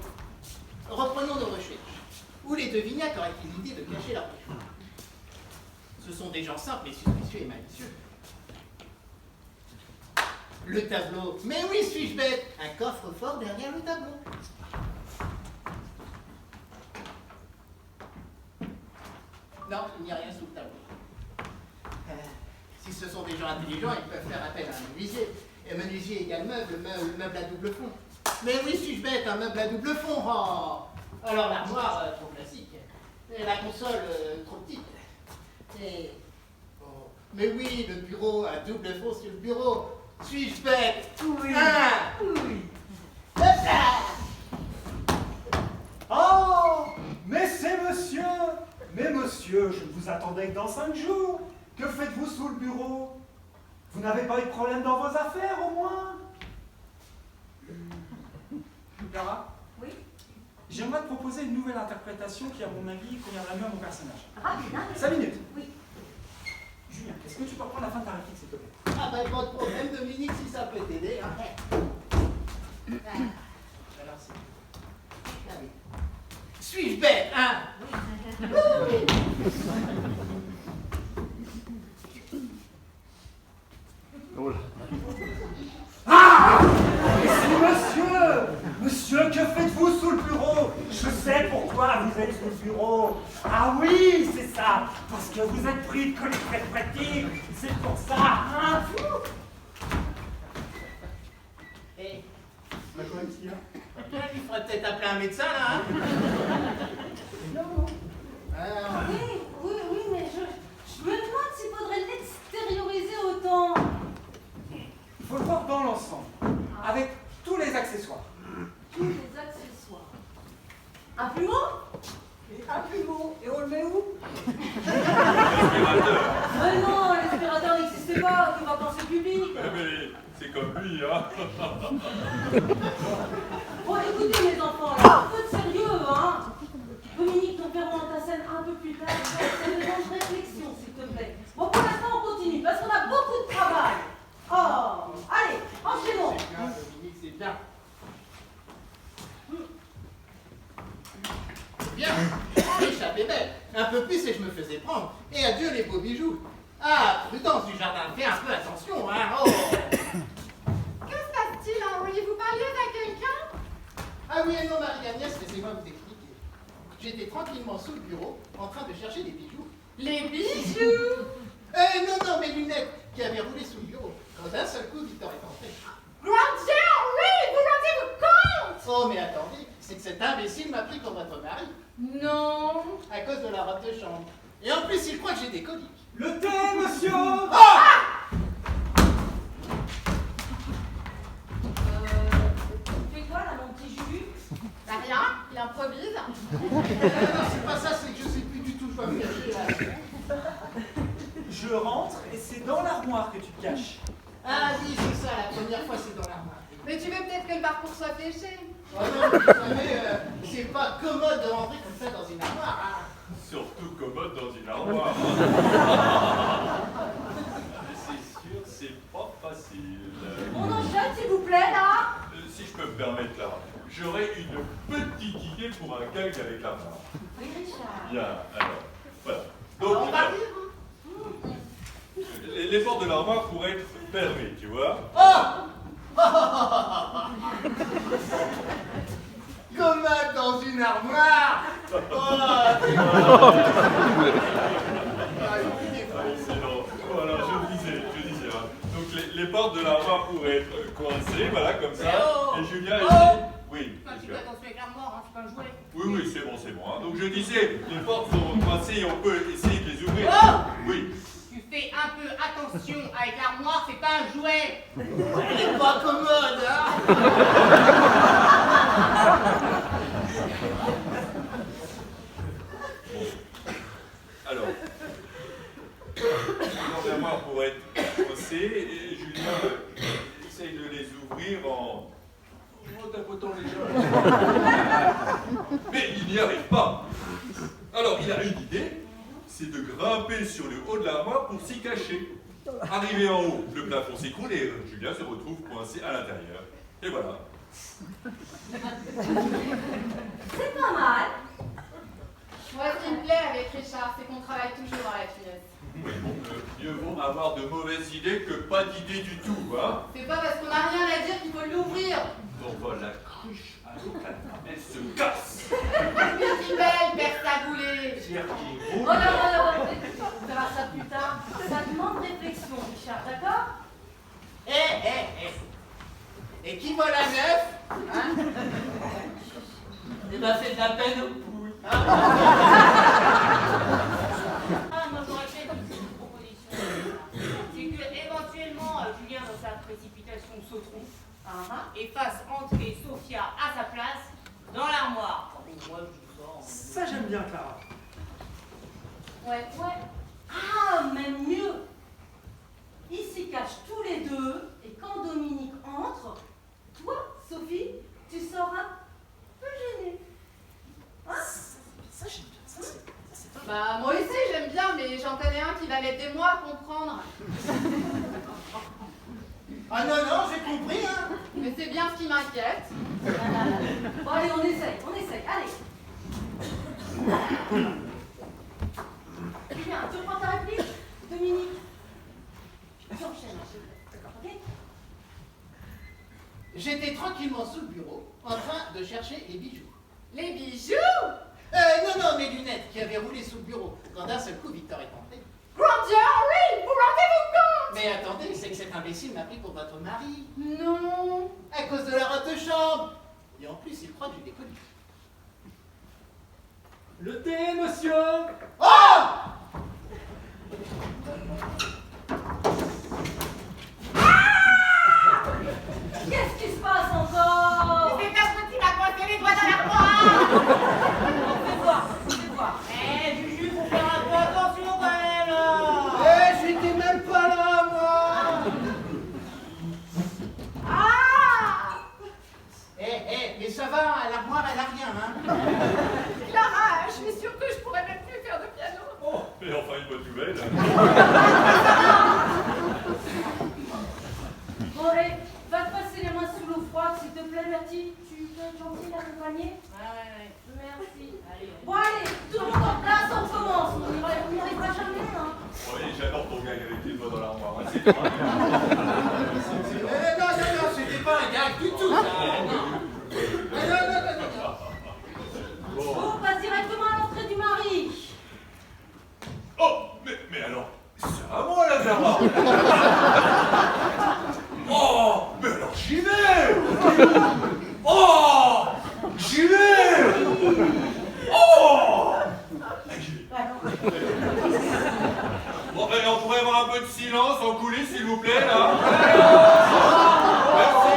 reprenons nos recherches. Où les Devignac auraient-ils l'idée de cacher leur péché? Ce sont des gens simples, mais suspicieux et malicieux. Le tableau. Mais oui, suis-je bête? Un coffre-fort derrière le tableau. Non, il n'y a rien sous le tableau. Si ce sont des gens intelligents, ils peuvent faire appel à un menuisier. Et menuisier égale meuble, meuble à double fond. Mais oui, suis-je bête, un meuble à double fond. Oh. Alors l'armoire, trop classique. Et la console, trop petite. Et... oh. Mais oui, le bureau à double fond sur le bureau. Suis-je bête? Oui. Ah. Oui. Hop là. Oh, mais c'est monsieur! Mais monsieur, je ne vous attendais que dans 5 jours. Que faites-vous sous le bureau? Vous n'avez pas eu de problème dans vos affaires, au moins? Clara, Oui. j'aimerais te proposer une nouvelle interprétation qui, à mon avis, conviendrait mieux à mon personnage. Rapide, hein? 5 minutes. Oui. Julien, est-ce que tu peux reprendre la fin de ta réplique, s'il te plaît? Ah ben pas de problème, Dominique, si ça peut t'aider. Hein. Alors c'est... Ah oui. Suis-je bête, hein? Ah! Mais c'est monsieur! Monsieur, que faites-vous sous le bureau? Je sais pourquoi vous êtes sous le bureau. Ah oui, c'est ça! Parce que vous êtes pris de colique pratique. C'est pour ça, hein? Eh, Bah, quoi, petit, hein? il faudrait peut-être appeler un médecin, là, hein? Non. Ah, Oui, mais je me demande s'il faudrait l'extérioriser autant. Il faut le voir dans l'ensemble, avec tous les accessoires. Tous les accessoires. Un plumeau? Un plumeau. Et on le met où? Mais non, l'aspirateur n'existait pas, on va penser public. Mais c'est comme lui, hein. Bon, écoutez mes enfants, là, un peu de sérieux, hein. Dominique, ton père monte ta scène un peu plus tard. Ça me demande réflexion, s'il te plaît. Bon, pour l'instant, on continue, parce qu'on a beaucoup de travail. Oh, allez, enchaînons. c'est bien, Dominique, c'est bien. Bien, échappé belle. Un peu plus et je me faisais prendre. Et adieu les beaux bijoux. Ah, prudence du jardin, fais un peu attention, hein. Oh. Que se passe-t-il, Henri? Vous parliez à quelqu'un? Ah oui, non, Marie-Agnès, laissez-moi vous expliquer. J'étais tranquillement sous le bureau, en train de chercher des bijoux. Les bijoux? Non, mes lunettes qui avaient roulé sous le bureau. Quand d'un seul coup, Victor est entré. Grand Dieu, Henri! Vous rendez-vous compte? Oh, mais attendez, c'est que cet imbécile m'a pris pour votre mari. Non. À cause de la robe de chambre. Et en plus, il croit que j'ai des coliques. Le thé, monsieur! Tu fais quoi, là, mon petit Juju? Bah rien, il improvise. Non, c'est pas ça, c'est que je sais plus du tout, je dois me cacher là. Je rentre et c'est dans l'armoire que tu te caches. Ah oui, c'est ça, la première fois, c'est dans l'armoire. Mais tu veux peut-être que le parcours soit fléché. Oh non, vous savez, c'est pas commode de rentrer comme ça dans une armoire. Hein. Surtout commode dans une armoire. Mais c'est sûr, c'est pas facile. On enchaîne, s'il vous plaît, là. Si je peux me permettre là, j'aurais une petite petite idée pour un gag avec l'armoire. Oui, Richard. Bien, alors, voilà. Donc, On va rire, les portes de l'armoire pourraient être fermées, tu vois. Comme dans une armoire. Excellent. Bon, alors, je disais, hein. Donc, les portes de l'armoire pourraient être coincées, voilà, comme ça. Et Julien, elle dit... Oui, Un petit peu Julien. attention avec l'armoire, hein, c'est pas un jouet. Oui, c'est bon, hein. Donc, je disais, les portes sont coincées et on peut essayer de les ouvrir. Oui. Tu fais un peu attention avec l'armoire, c'est pas un jouet. Elle est pas commode, hein. Alors, l'armoire pourrait être coincée et Julien essaye de les ouvrir en tapotant les gens. Mais il n'y arrive pas. Alors, il a une idée, c'est de grimper sur le haut de l'armoire pour s'y cacher. Arrivé en haut, le plafond s'écroule et Julien se retrouve coincé à l'intérieur. Et voilà. C'est pas mal. Moi, ce qui me plaît avec Richard, c'est qu'on travaille toujours à la finesse. Oui, bon, mieux vaut avoir de mauvaises idées que pas d'idées du tout, hein. C'est pas parce qu'on n'a rien à dire qu'il faut l'ouvrir. On va la cruche à l'eau, elle se casse. Qui belle, père Saboulé. Oh là là, on verra ça plus tard. Ça demande réflexion, Richard, d'accord? Et qui vole à neuf, hein? Eh ben, c'est de la peine aux poules. Ah, moi j'aurais fait une petite proposition. C'est que éventuellement Julien dans sa précipitation se trompe et fasse entrer Sophia à sa place dans l'armoire. Moi je dis ça. Ça, j'aime bien, Clara. Ouais. Ah, même mieux. Ils s'y cachent tous les deux et quand Dominique entre, toi, Sophie, tu sors un peu gênée. Hein? Ça, j'aime bien. Ça, c'est pas Bah, moi aussi, j'aime bien, mais j'en connais un qui va mettre des mois à comprendre. Ah non, j'ai compris, hein. Mais c'est bien ce qui m'inquiète. Bon, allez, on essaye, allez. Julien, tu reprends ta réplique? Dominique, tu enchaînes, ok? J'étais tranquillement sous le bureau, en train de chercher les bijoux. Les bijoux? Non, mes lunettes qui avaient roulé sous le bureau, quand d'un seul coup, Victor est entré. Grand Dieu, Henri, vous rendez-vous compte? Mais attendez, c'est que cet imbécile m'a pris pour votre mari. Non. À cause de la robe de chambre. Et en plus, il croit que j'ai des colis. Le thé, monsieur. Oh! Qu'est-ce qui se passe encore? C'est un petit m'a coincé les doigts dans l'armoire. Fais voir. Juju, faut faire un peu attention quand même. J'étais même pas là, moi. Mais ça va, l'armoire, elle a rien, hein. Clara, je suis sûre que je pourrais même plus faire de piano. Oh, mais enfin une bonne nouvelle. Bon, allez, va te passer les mains sous l'eau froide, s'il te plaît, Bertie. Tu peux être gentil d'accompagner? Ouais. Merci. Allez. Bon, allez, tout le monde en place, on commence. On n'y arrivera jamais, hein. Oui, j'adore ton gag avec les doigts dans l'armoire. Hein. C'est très bien. Non, c'était pas un gag du tout, ça. Non. Bon. On passe directement à l'entrée du mari. Oh, mais alors, c'est à moi la Clara. Oh, mais alors j'y vais. Oh, j'y vais. Oh. Bon, et on pourrait avoir un peu de silence en coulisses, s'il vous plaît, là. Merci.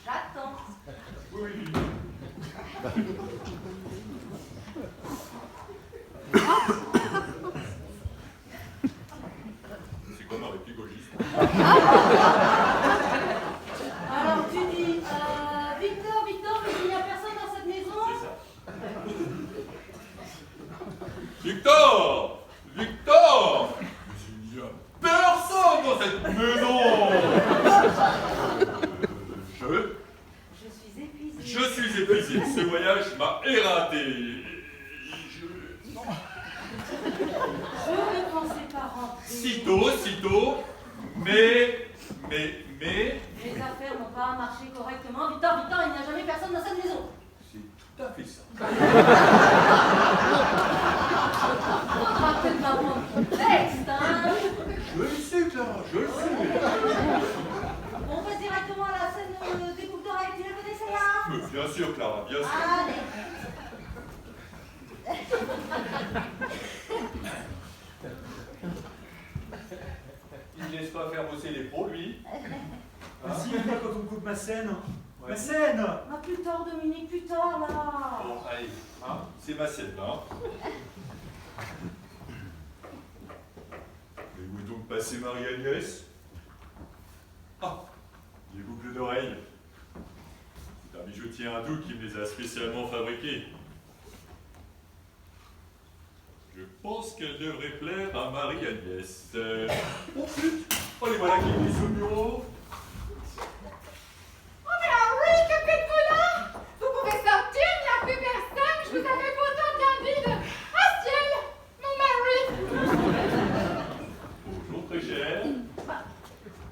J'attends. Oui. C'est comme un réplique gauchiste. Alors, tu dis, Victor, mais il n'y a personne dans cette maison? C'est ça. Victor! Il n'y a personne dans cette maison. Je suis épuisée. Je suis épuisé. Ce voyage m'a éradé. Je ne pensais pas rentrer. Sitôt, mais... Les affaires n'ont pas marché correctement. Victor, il n'y a jamais personne dans cette maison. C'est tout à fait ça. On va peut-être pas prendre tout texte, hein. Je le sais, Clara, je le sais. On passe directement à la scène des coupes d'oreilles. Tu la connais celle-là? Mais bien sûr, Clara, bien sûr. Allez. Il ne laisse pas faire bosser les pros, lui. Mais si, quand on coupe ma scène. Ouais. Ma scène. Ah, plus tard, Dominique, plus tard, là. Bon, allez, hein, c'est ma scène, là. Voulez-vous donc passer Marie-Agnès? Ah, des boucles d'oreilles. C'est un bijoutier hindou qui me les a spécialement fabriquées. Je pense qu'elle devrait plaire à Marie-Agnès. Oh, flûte! Oh, les voilà qui est au bureau. Oh, mais Henri, que faites-vous là? Vous pouvez sortir, il n'y a plus personne. Je vous avais pourtant bien dit de... Ah, ciel, mon mari. Bonjour, très cher. Bah,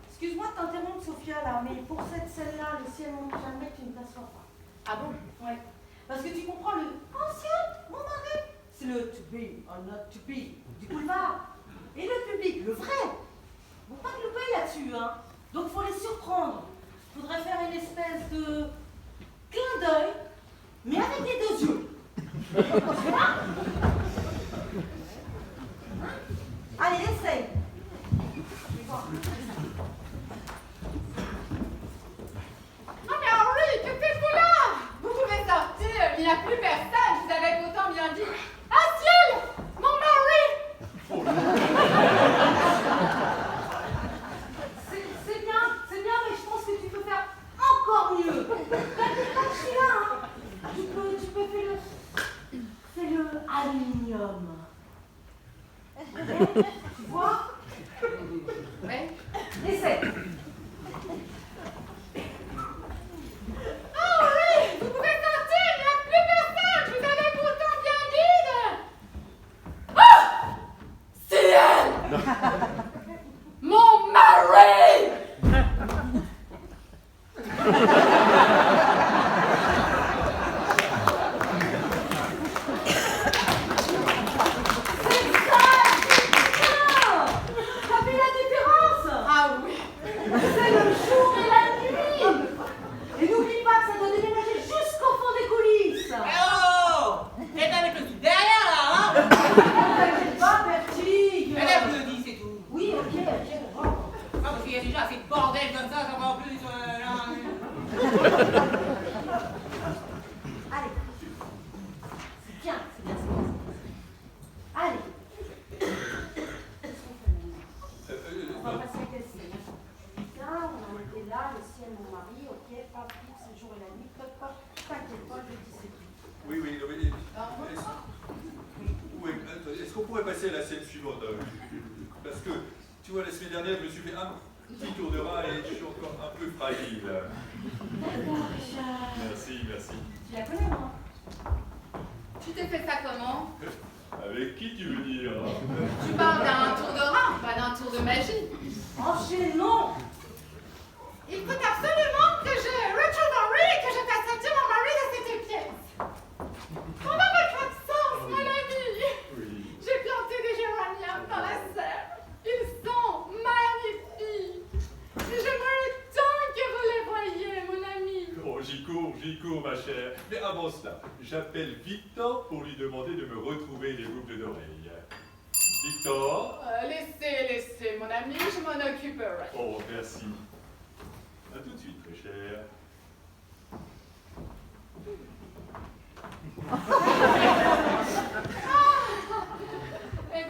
excuse-moi de t'interrompre, Sophia, là, mais pour cette scène-là, le ciel montre jamais que tu ne t'assois pas. Ah bon? Ouais. Parce que tu comprends le ancien, mon mari, c'est le to be or not to be du boulevard. Et le public, le vrai, faut pas te louper là-dessus, hein. Donc faut les surprendre. Faudrait faire une espèce de clin d'œil, mais avec les deux yeux. Tu vois? Hein? Allez, essaye. Je vais voir. Oh, mais Henri, que faites-vous là? Vous pouvez sortir, il n'y a plus personne. Je vous avais pourtant bien dit... Ah, ciel, mon mari. C'est bien, mais je pense que tu peux faire encore mieux. Quand je suis là, hein, tu peux faire le aluminium. Tu vois? Ouais. Essaie. Henri, vous pouvez sortir, il n'y a plus personne. Je vous avais pourtant bien dit de... Ah, ciel, mon mari. T'as vu la différence? Ah oui. C'est le jour et la nuit. Et n'oublie pas que ça doit déménager jusqu'au fond des coulisses. Oh! T'es avec le truc derrière là, hein? T'inquiète pas, Bertie. Elle a me dit, c'est tout. Oui, ok. Bon. Ah, parce qu'il y a déjà assez de bordel comme ça va en plus. Là. Allez. C'est bien. Allez. Qu'est-ce qu'on fait maintenant? On va passer à quelle scène? Tiens, on en était là, le ciel, mon mari, ok, pas plus, c'est le jour et la nuit, toc, toc, t'inquiète pas, je dis c'est tout. Oui, est-ce qu'on pourrait passer à la scène suivante? Parce que, tu vois, la semaine dernière, je me suis fait un petit tour de rein et je suis encore un peu fragile. D'accord, Richard. Merci. Tu la connais, moi? Tu t'es fait ça comment? Avec qui tu veux dire? Tu parles d'un tour de rein, pas d'un tour de magie. Enchaînons. Il faut absolument que je retrouve Henri et que je fasse sortir mon mari de cette pièce. Comment va votre absence, mon ami? Oui. J'ai planté des géraniums dans la serre. Ils sont magnifiques. Et j'aimerais tant que vous les voyiez, mon ami. Oh, j'y cours, ma chère. Mais avant cela, j'appelle Victor pour lui demander de me retrouver les boucles d'oreilles. Victor? Laissez, mon ami, je m'en occuperai. Oh, merci. À tout de suite, très cher.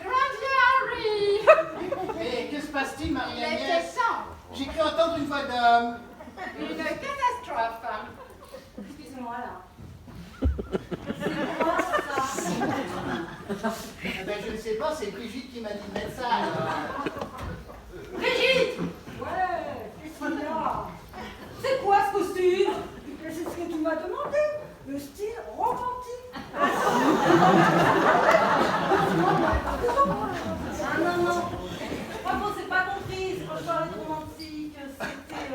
Grand Dieu, Henri! Mais que se passe-t-il, Il était Marie-Agnès? temps. J'ai cru entendre une voix d'homme. Une catastrophe. Excusez-moi, là. C'est quoi, ça? Eh ben, je ne sais pas, c'est Brigitte qui m'a dit de mettre ça. Alors. Brigitte! m'as demandé. Le style romantique. Ah non, non. Moi, bon, c'est pas compris. Quand je parlais de romantique, c'était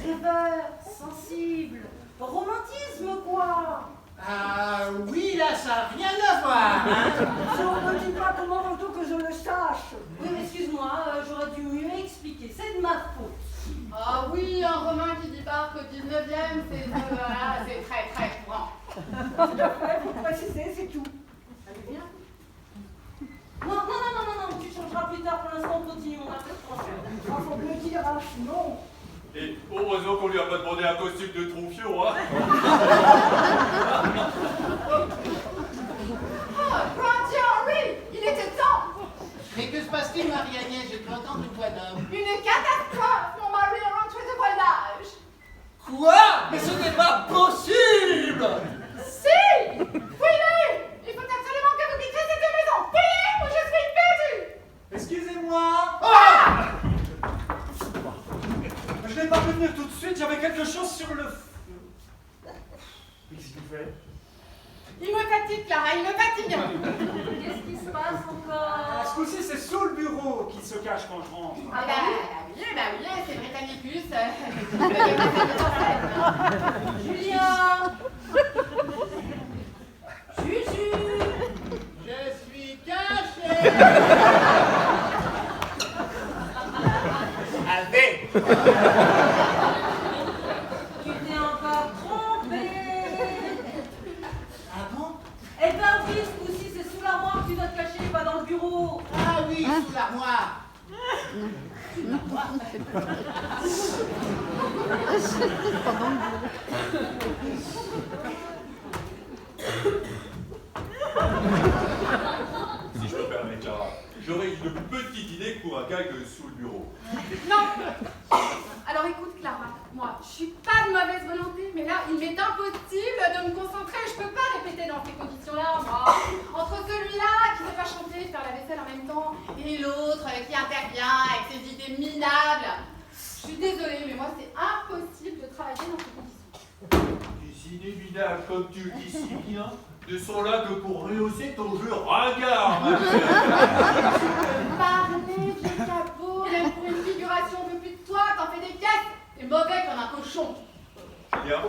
rêveur, sensible. Romantisme, quoi. Ah oui, là, ça n'a rien à voir, hein. Je ne dis pas comment il faut que je le sache. Oui, mais excuse-moi, j'aurais dû mieux expliquer. C'est de ma faute. Ah oui, un romain qui débarque au 19e, c'est très très courant. Tout à fait, faut préciser, c'est tout. Allez, viens. Non, non, non, non, non, non, tu changeras plus tard. Pour l'instant, on continue, on a fait le français. Ah, faut me le dire, hein, sinon... Et heureusement qu'on lui a pas demandé un costume de Troufion, hein. Oh, grand Dieu, Henri, il était temps. Mais que se passe-t-il, Marie-Agnès? J'ai pu entendre une voix d'homme. Une catastrophe, mon mari est rentré de voyage. Quoi? Mais ce n'est pas possible! Si, fouillez. Il faut absolument que vous quittiez cette maison. Fouillez ou je suis perdu. Excusez-moi. Ah! Je n'ai pas pu venir tout de suite, j'avais quelque chose sur le feu. Qu'est-ce qu'il fait? Il me fatigue, Clara, il me fatigue. Qu'est-ce qui se passe encore? Ce coup-ci, c'est sous le bureau qu'il se cache quand je rentre. Ah bah oui, c'est Britannicus. Julien! Juju! Je suis caché! Allez! Tu t'es encore trompé! Ah bon? Eh ben oui, ce coup-ci, c'est sous l'armoire que tu dois te cacher, pas dans le bureau! Ah oui, sous l'armoire! Si je peux me permettre, Clara, j'aurais une petite idée pour un gag sous le bureau. Non. Alors écoute, Clara, moi, je suis pas de mauvaise volonté, mais là, il m'est impossible de me concentrer. Je peux pas répéter dans ces conditions-là, moi. Entre celui-là qui ne sait pas chanter, faire la vaisselle en même temps, et l'autre qui intervient avec ses idées minables. Je suis désolée, mais moi, c'est impossible de travailler dans ces conditions. Les idées minables, comme tu le dis si bien, ne sont là que pour rehausser ton jeu ringard, ma chère. Parlez, vieux cabot, même pour une figuration un peu plus de toi, t'en fais des pièces. T'es mauvais comme un cochon. Julien,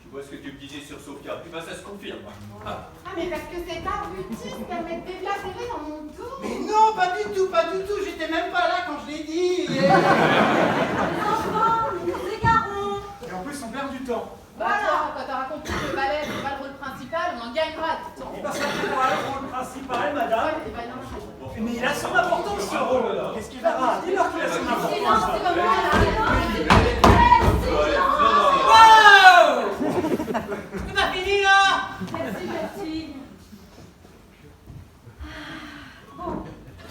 tu vois ce que tu me disais sur Sophia, puis bah ça se confirme. Ah, mais parce que cet abruti se permet de déblatérer dans mon dos. Mais non, pas du tout, pas du tout, j'étais même pas là quand je l'ai dit! Les enfants, nous nous égarons! Et en plus, on perd du temps. Voilà, quand t'auras compris que le ballet, c'est pas le rôle principal, on en gagnera du temps. Et parce que c'est pas le rôle principal, madame. Ouais, bah non. Mais il a son importance, ce rôle. Qu'est-ce qu'il verra? Dis-leur qu'il a son Silence, c'est importance. comme moi, là! C'est pas fini là. Merci, merci. Bon,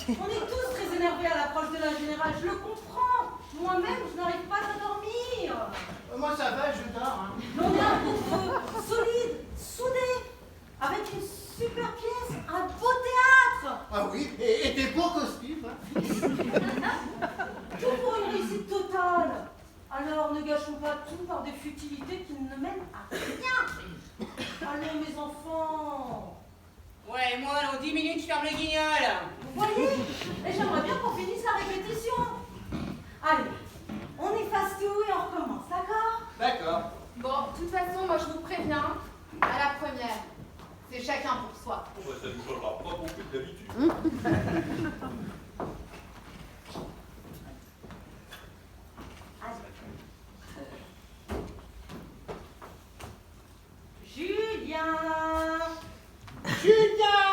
on est tous très énervés à l'approche de la générale, je le comprends. Moi-même, je n'arrive pas à dormir. Moi ça va, je dors. Hein. On est un groupe solide, soudé, avec une super pièce, un beau théâtre. Ah oui, et des beaux costumes. Hein. Tout pour une réussite totale. Alors ne gâchons pas tout par des futilités qui ne mènent à rien. Allez mes enfants. Ouais, moi dans 10 minutes je ferme le guignol. Vous voyez? Et j'aimerais bien qu'on finisse la répétition. Allez, on efface tout et on recommence, d'accord? D'accord. Bon, de toute façon, moi je vous préviens, à la première, c'est chacun pour soi. Bon, bah, ça nous changera pas beaucoup d'habitude. Julien! Julien!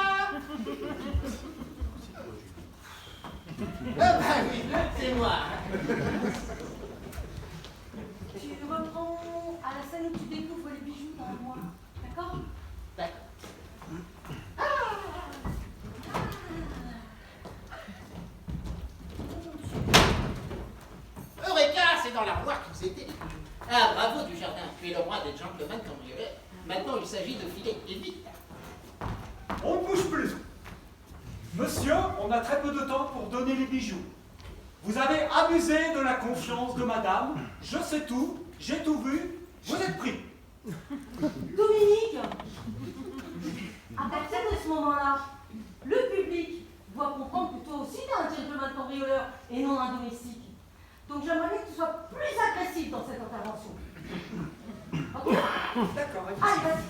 Ah bah oui, c'est moi. Tu reprends à la scène où tu découvres les bijoux dans le mois, d'accord? D'accord. Eureka, c'est dans l'armoire qu'ils étaient. Ah, bravo du jardin, tu es le roi des gentlemen cambrioleurs. Maintenant, il s'agit de filer et vite. On ne bouge plus. Monsieur, on a très peu de temps pour donner les bijoux. Vous avez abusé de la confiance de madame. Je sais tout, j'ai tout vu, vous êtes pris. Dominique, à partir de ce moment-là, le public doit comprendre que toi aussi t'es un gentleman cambrioleur et non un domestique. Donc j'aimerais bien que tu sois plus agressif dans cette intervention. Ok? D'accord, Allez, vas-y.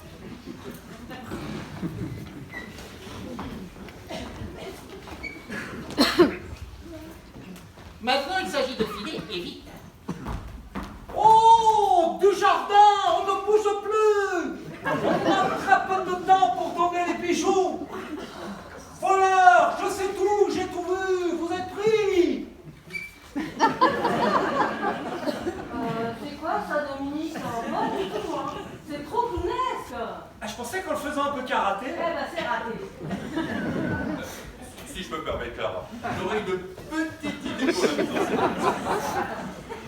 Maintenant, il s'agit de filer et vite. Oh, du jardin, on ne bouge plus. On a très peu de temps pour donner les bijoux. Voleur, je sais tout, j'ai tout vu, vous êtes pris. C'est quoi ça, Dominique? Pas du tout, hein. C'est trop clownesque. Ah, je pensais qu'en le faisant un peu karaté. Eh ben, c'est raté. Si je me permets, Clara, j'aurais une petite idée pour la mise en scène.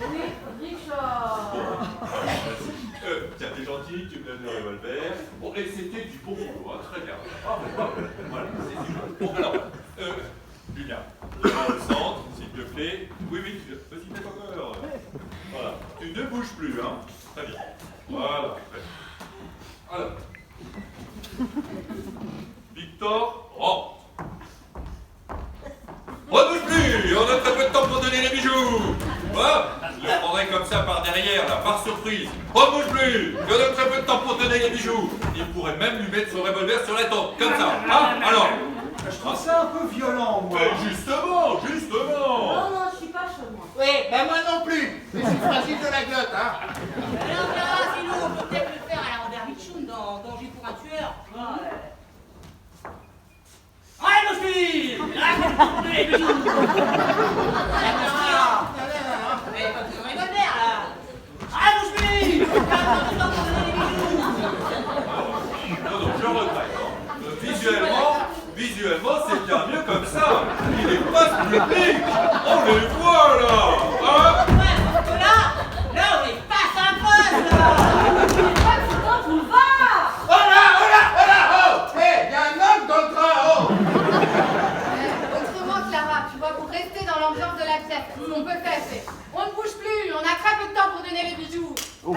Oui, Richard. Tiens, t'es gentil, tu me donnes le revolver. Bon, et c'était du bon boulot, hein, très bien. Voilà, c'est super. Bon, alors, Julien, devant le centre, s'il te plaît. Oui, vas-y, mets encore. Voilà, tu ne bouges plus, hein. Très bien. Voilà, très bien. Alors, Victor, rentre. On ne bouge plus, on a très peu de temps pour donner les bijoux. Voilà, je le prendrai comme ça par derrière, là, par surprise. On ne bouge plus, on a très peu de temps pour donner les bijoux. Il pourrait même lui mettre son revolver sur la tempe, comme ça. Hein? Alors, Je trouve ça un peu violent, moi. mais justement. Non, je suis pas chaude, moi. Oui, ben moi non plus. Je suis fragile de la glotte, hein. Alors Clara, sinon on peut peut-être le faire à la Robert Mitchum dans Danger pour un tueur. Allez, mon fils! Raconte-nous les bijoux! Mais pas de revolver, là! Allez, mon fils! Raconte-nous les bijoux! Non, je regrette. Hein. Visuellement, c'est bien mieux comme ça. Il est pas public. On les voit, là. Hein? Ouais, parce que là, on est pas sympa, là! C'est pas que c'est un boulevard. Oh là, oh! Hé, il y a un homme dans le train, oh! Autrement, Clara, tu vois, pour rester dans l'ambiance de la pièce, ce qu'on peut faire, c'est on ne bouge plus, on a très peu de temps pour donner les bijoux. Ah,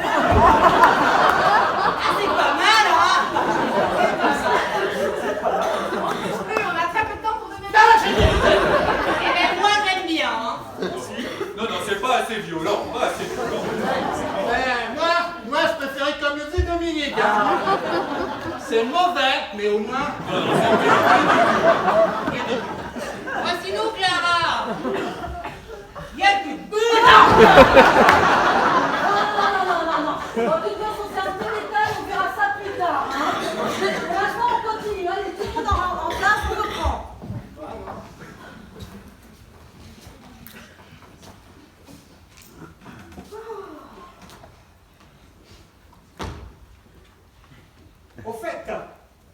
c'est pas mal, hein! On ne bouge plus, on a très peu de temps pour donner les bijoux. Eh ben, moi, j'aime bien, hein! Non, c'est pas assez violent. Pas assez violent. Moi, je préférais comme le dit Dominique, hein. C'est mauvais, mais au moins... Voici nous, Clara! Il y a plus de but! Non. Bon, de toute façon, c'est un peu détail, on verra ça plus tard. Hein. Pour l'instant, on continue. Allez, tout le monde en place, on reprend. Au fait,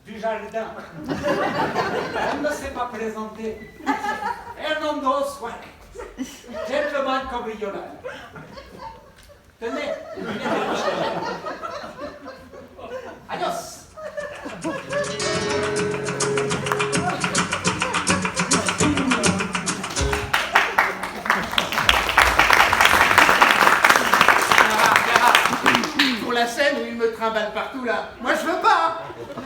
du jardin, elle ne s'est pas présentée. Hernando Suarez, gentleman cambrioleur. Tenez, adios. Pour la scène où il me trimballe partout, là, moi je veux pas.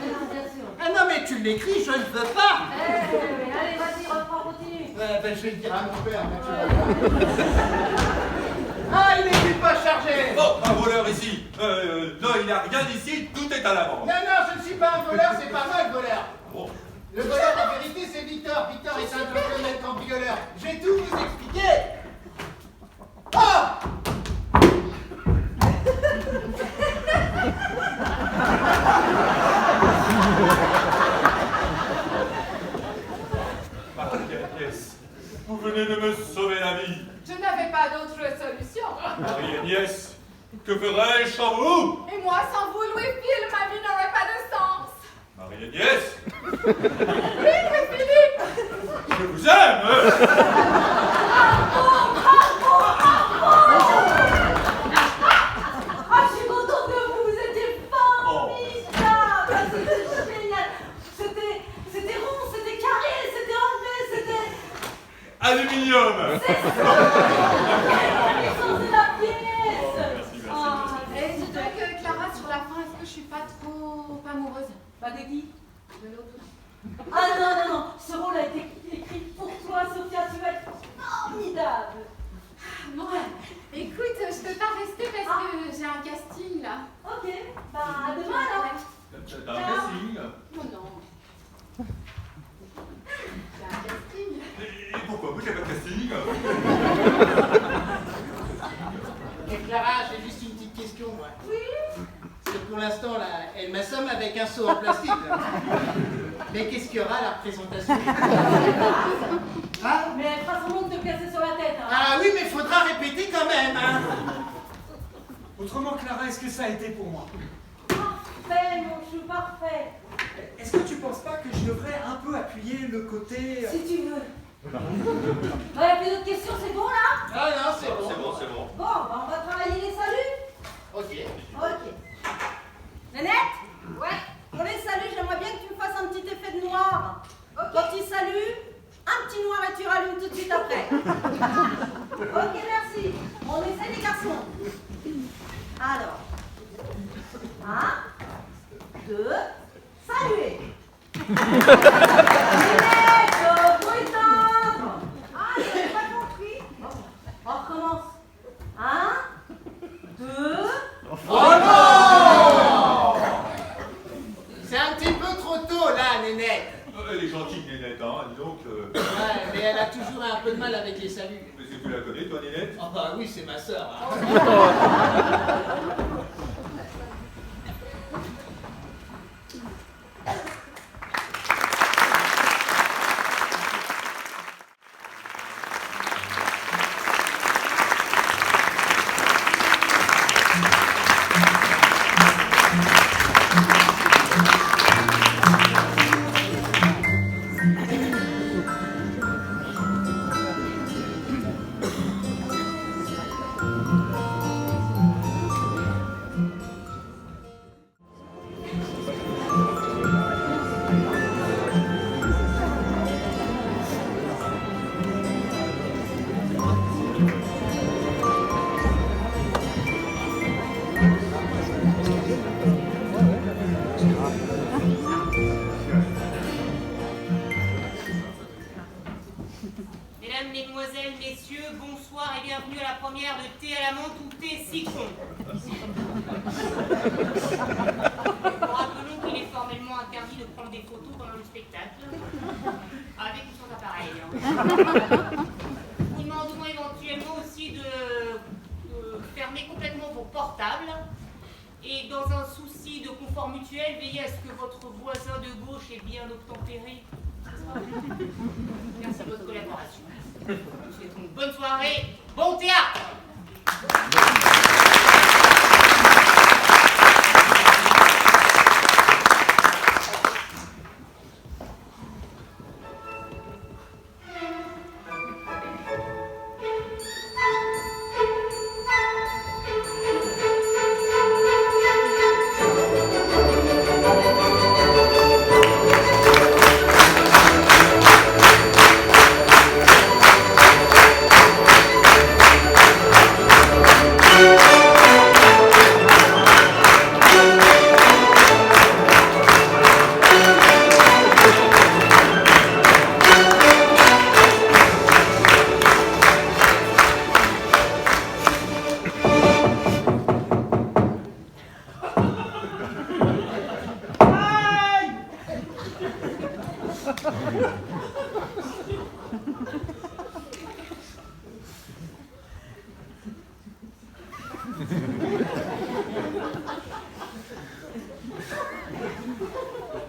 Bien sûr. Ah non, mais tu l'écris, je ne veux pas. Allez, vas-y, reprends, continue. Ben, je vais le dire à mon père, Ah, il n'est pas chargé. Oh, un voleur ici. Non, il n'y a rien ici. Tout est à l'avant. Non, je ne suis pas un voleur, c'est pas moi le voleur. Bon. Le voleur, en vérité, c'est Victor. Victor est un gentleman cambrioleur. Je vais tout vous expliquer. Oh! Marie-Agnès, vous venez de me sauver la vie. Je n'avais pas d'autre solution. Marie-Agnès, que ferais-je sans vous? Et moi, sans vous, Louis-Philippe, ma vie n'aurait pas de sens. Marie-Agnès, Oui, Louis-Philippe! je vous aime. Ah, je suis contente de vous, vous étiez formidable. C'était génial. C'était rond, c'était carré, c'était enlevé, c'était... Aluminium. C'est ça. C'est la pièce. Merci. Et dis donc, Clara, sur la fin, Bah, de qui? De l'autre. Ah non, non, non, ce rôle a été écrit pour toi, Sophia, tu vas être formidable. Bon, écoute, je peux pas rester parce que j'ai un casting là. Ok, bah à demain alors. T'as un casting. Non, non. J'ai un casting. Et pourquoi moi j'ai pas de casting? Et Clara, j'ai juste une petite question, moi. Oui. Parce que pour l'instant, là, elle m'assomme avec un seau en plastique. Là. Mais qu'est-ce qu'il y aura à la représentation? Hein? Mais elle fera son nom de te casser sur la tête. Hein. Ah oui, mais faudra répéter quand même. Hein. Autrement, Clara, est-ce que ça a été pour moi? Parfait, mon chou, parfait. Est-ce que tu penses pas que je devrais un peu appuyer le côté... Si tu veux. Ouais, plus d'autres questions, c'est bon là? Ah non, c'est bon. C'est bon, c'est bon. Bon, bah on va travailler les saluts. Ok. Ok. Nénette? Ouais. Pour les saluts, j'aimerais bien que tu me fasses un petit effet de noir. Quand il salue, un petit noir et tu rallumes tout de suite après. Ok, merci. On essaie les garçons. Alors. 1, 2, saluez. Nénette, faut éteindre. Ah, j'avais pas compris. On recommence. 1, 2. Oh non! C'est un petit peu trop tôt là, Nénette. Elle est gentille, Nénette, hein, dis donc. Ouais, mais elle a toujours un peu de mal avec les saluts. Est-ce que tu la connais, toi, Nénette? Ah bah oui, c'est ma sœur. Hein. Mesdames, Mesdemoiselles, Messieurs, bonsoir et bienvenue à la première de Thé à la menthe ou Thé citron. Nous rappelons qu'il est formellement interdit de prendre des photos pendant le spectacle, avec ou sans appareil. Nous demandons éventuellement aussi de fermer complètement vos portables et dans un souci de confort mutuel, veillez à ce que votre voisin de gauche est bien obtempéré. Merci de votre collaboration. Nous souhaitons une bonne soirée, bon théâtre!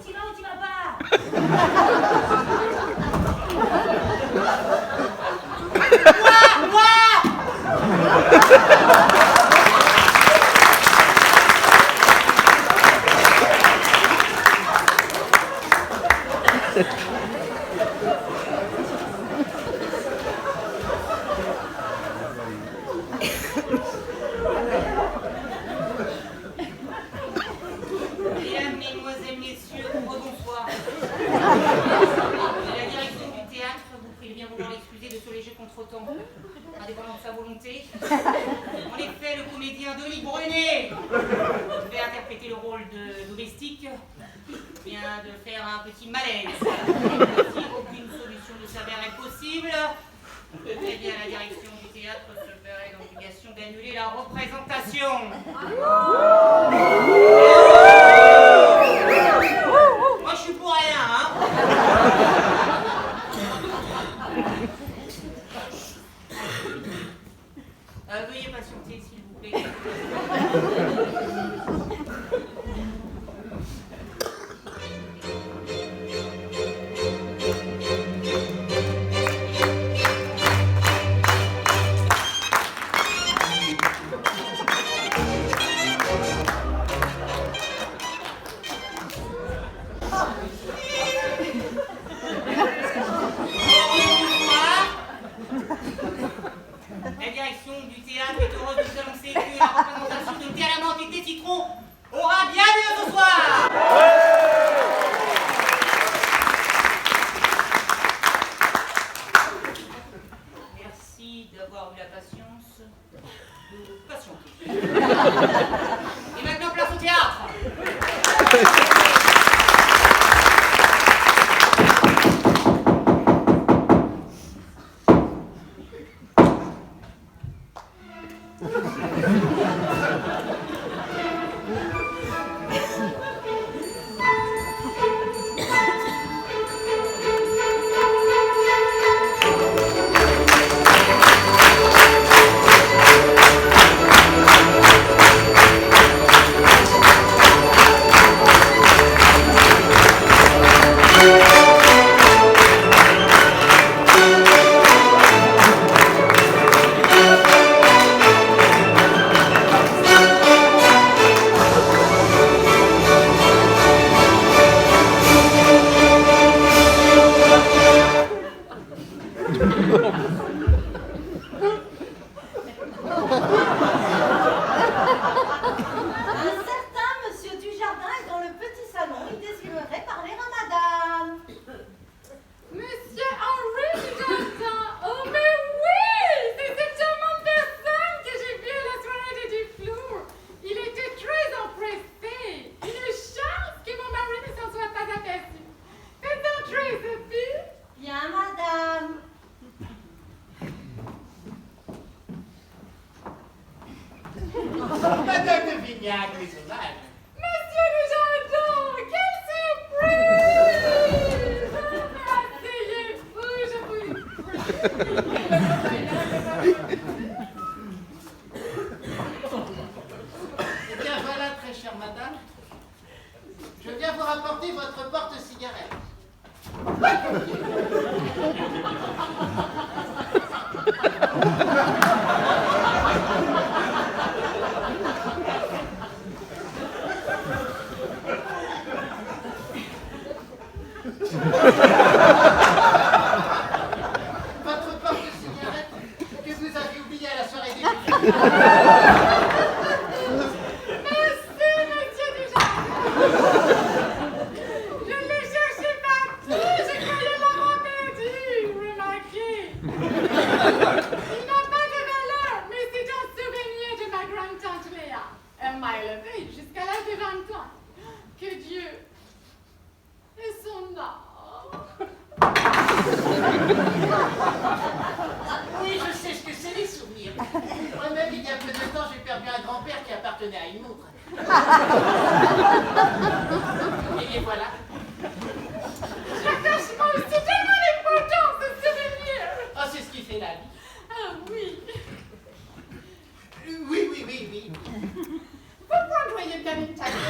Tu vas ou tu vas pas? Mesdames, Mesdemoiselles, Messieurs, rebonsoir. La direction du théâtre vous prie de bien vouloir l'excuser de ce léger contretemps, indépendant de sa volonté. En effet, le comédien Denis Brunet devait interpréter le rôle de domestique, viens de faire un petit malaise. Si aucune solution ne s'avérait possible, eh bien la direction du théâtre se verrait dans l'obligation d'annuler la représentation. Moi je suis pour rien, hein. Veuillez patienter s'il vous plaît. La direction du théâtre est heureuse de vous annoncer que la représentation de Thé à la menthe et des citrons aura bien lieu ce soir. Merci d'avoir eu la patience de patienter. Et maintenant place au théâtre. Madame de Vignac, les sauvages. Monsieur le jardin, quelle surprise! Asseyez-vous, je vous Eh bien voilà, très chère madame. Je viens vous rapporter votre porte-cigarette. Votre porte-cigarette que vous avez oubliée à la soirée des Merci, monsieur Dujardin. Je l'ai cherché partout, je croyais l'avoir perdu, remarquez. Il n'a pas de valeur, mais c'est un souvenir de ma grande-tante Léa. Elle m'a élevée jusqu'à l'âge de 20 ans. Que Dieu et son âme. Oui, je sais ce que c'est les souvenirs. Moi-même, il y a peu de temps, j'ai perdu un grand-père qui appartenait à une autre. Et voilà. L'attachement, c'est tellement important, ce souvenir. Oh, c'est ce qui fait la vie. Ah oui. Oui, oui, oui, oui. Vous prendriez bien une tasse de thé.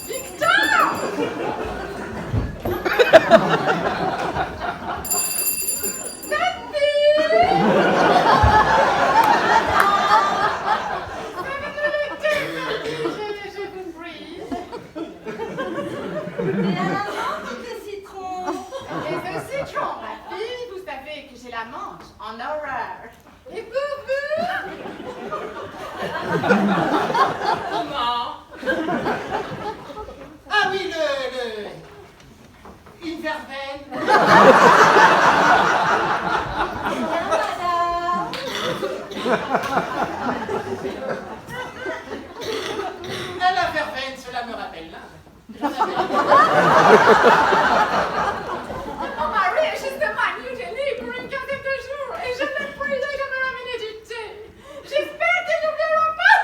Victor! La manche en horreur. Et pour vous? Comment? Ah oui, une verveine. Madame. Mon mari est justement à New Delhi pour une quinzaine de jours et je l'ai prié de me ramener du thé. J'espère qu'il n'oubliera pas.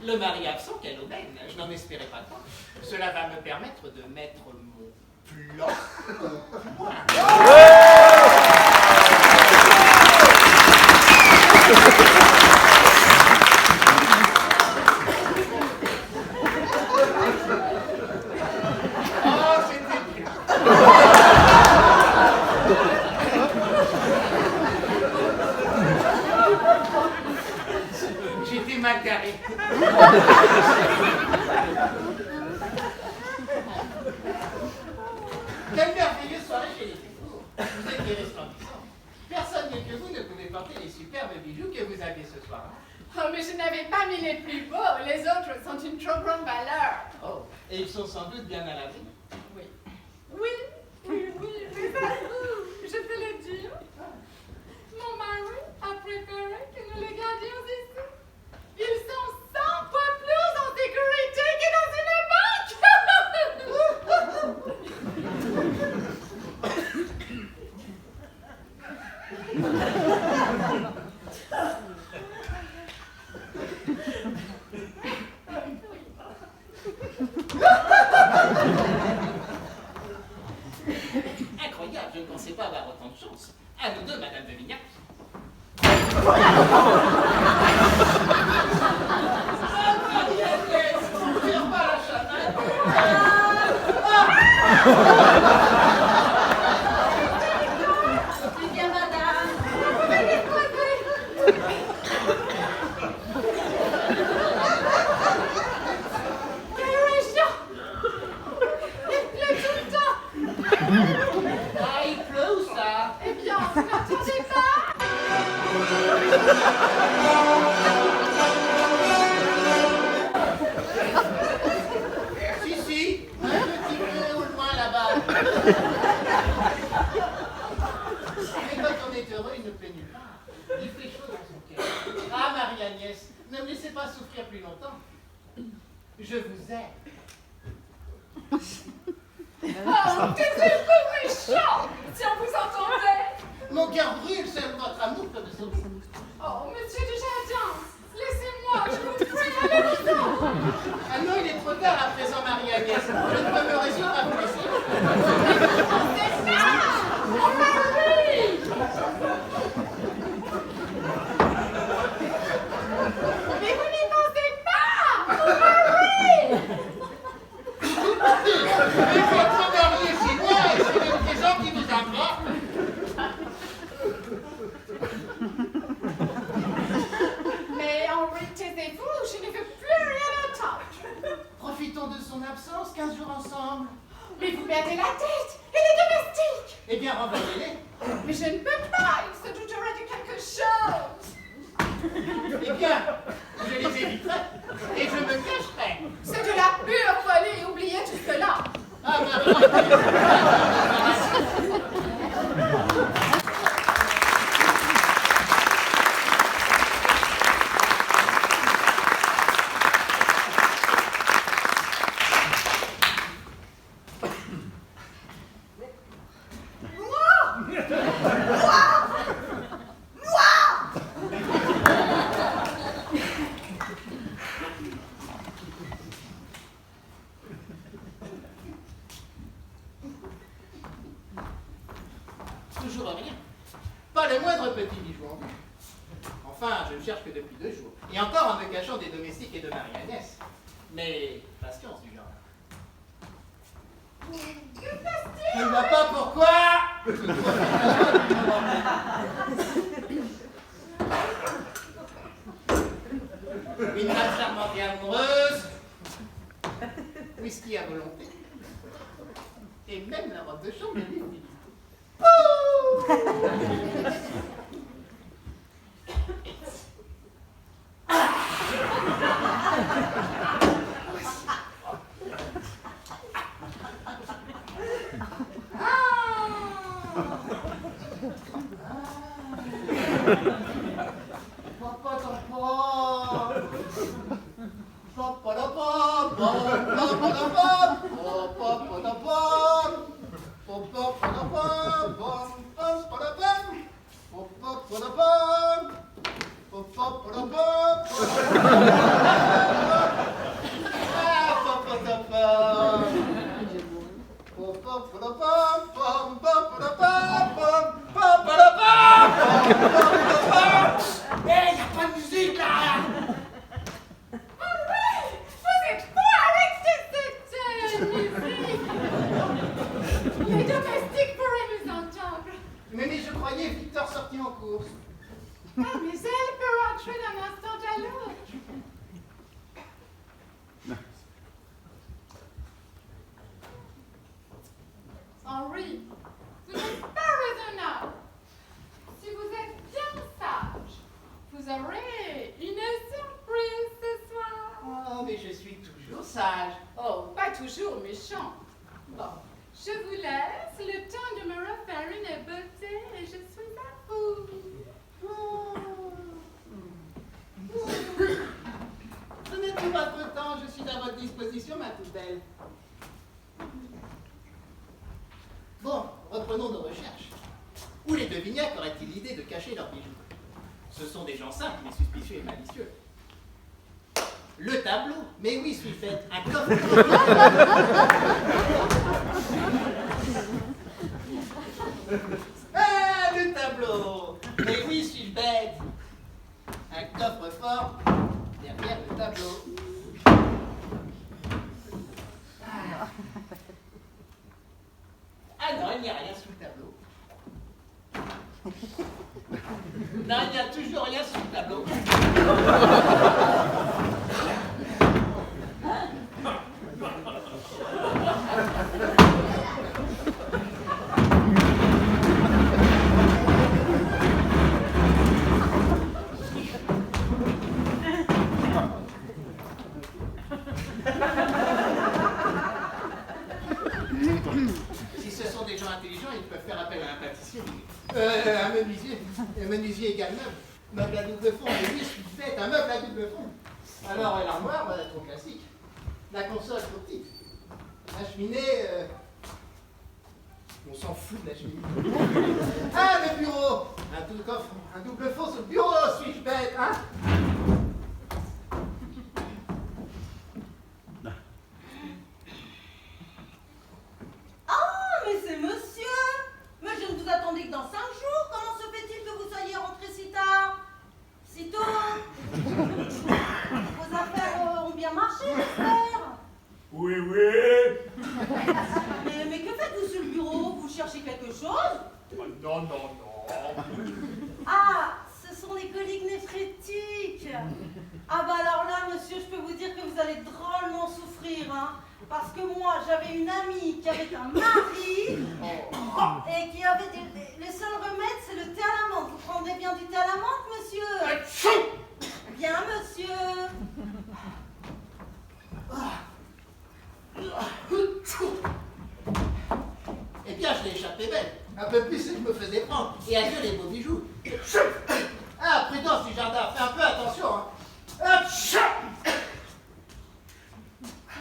Le mari absent, quelle aubaine. Je n'en espérais pas tant. Cela va me permettre de mettre mon plan au point. Oh, c'était bien. J'étais mal carré. Quelle merveilleuse soirée chez les Dufour. Vous étiez resplendissants. Personne mieux que vous ne pouvait porter les superbes bijoux que vous aviez ce soir. Oh, mais je n'avais pas mis les plus beaux. Les autres sont une trop grande valeur. Oh, et ils sont sans doute bien à l'abri. Oui. Oui, mais à vous, je peux le dire. Mon mari a préféré que nous les gardions ici. Ils sont 100 fois plus en sécurité que dans une banque. Incroyable, je ne pensais pas avoir autant de chance. À nous deux, Madame de Vignac. C'est bien, madame. Quel méchant! Il pleut tout le temps. Ah, il pleut ou ça? Eh bien, vous n'entendez pas? Si, si, un petit peu au loin là-bas. Mais quand on est heureux, il ne plaît nulle part. Il fait chaud dans son cœur. Ah, Marie-Agnès, ne me laissez pas souffrir plus longtemps. Je vous aime. Oh, qu'est-ce que vous méchant! Si on vous entendait! Mon cœur brûle, seul votre amour peut me sauver. Oh, monsieur Dujardin, laissez-moi, je vous prie, allez-vous-en! Ah non, il est trop tard à présent, Marie-Agnès. Je ne peux me résoudre à vous laisser. C'est ça! Mon mari! Mais vous n'y pensez pas! Mon mari! Mais votre mari est chez moi et c'est le présent qui vous emporte. Mais Henri, taisez-vous, je ne veux plus rien entendre. Profitons de son absence, 15 jours ensemble. Mais vous perdez la tête! Et les domestiques! Eh bien, renvoyez-les. Mais je ne peux pas, il se doutera de quelque chose! Eh bien, je les éviterai et je me cacherai. C'est de la pure folie, oubliez tout cela! Ah, Marie. Toujours rien. Pas le moindre petit bijou en vue. Enfin, je ne cherche que depuis 2 jours. Et encore en me cachant des domestiques et de Marie-Agnès. Mais patience du genre. Je ne vois pas pourquoi. Une femme charmante et amoureuse. Whisky à volonté. Et même la robe de chambre est disponible. Papa, t'en pas. Hey, y a pas de musique là! Vous êtes fous avec cette musique! Les domestiques pourraient nous entendre. Mais je croyais Victor sorti en course. Ah, mais elle peut entrer d'un instant à l'autre. Henri, vous n'êtes pas raisonnable. Si vous êtes bien sage, vous aurez une surprise ce soir. Oh, mais je suis toujours sage. Oh, pas toujours méchant. Bon, je vous laisse le temps de me refaire une beauté et je suis à vous. Prenez tout votre temps, je suis à votre disposition, ma toute belle. Bon, reprenons nos recherches. Où les Devignac auraient-ils l'idée de cacher leurs bijoux? Ce sont des gens simples, mais suspicieux et malicieux. Le tableau, mais oui, suis fait un coffre. Ah, le tableau, mais oui, suis bête. Un coffre-fort derrière le tableau. Ah non, il n'y a rien sous le tableau. Non, il n'y a toujours rien sous le tableau. Si ce sont des gens intelligents, ils peuvent faire appel à un pâtissier. Un menuisier également. Meuble à double fond, mais oui, je suis bête, un meuble à double fond. Alors, l'armoire, trop classique. La console, trop petite. La cheminée, on s'en fout de la cheminée. Ah, le bureau! Un tout coffre, un double fond sur le bureau, suis-je bête, hein? Ah, mais c'est monsieur! Mais je ne vous attendais que dans 5 jours. Comment se fait-il que vous soyez rentré si tard? Si tôt? Vos affaires ont bien marché, j'espère? Oui, oui. Mais que faites-vous sur le bureau? Vous cherchez quelque chose? Oh, non, non, non. Ah, ce sont les coliques néphrétiques. Ah bah alors là, monsieur, je peux vous dire que vous allez drôlement souffrir, hein. Parce que moi, j'avais une amie qui avait un mari et qui avait le seul remède, c'est le thé à la menthe. Vous prendrez bien du thé à la menthe, monsieur? Bien, monsieur. Eh bien, je l'ai échappé belle. Un peu plus et je me faisais prendre. Et adieu les beaux bijoux. Ah, prudence du jardin, fais un peu attention, hein.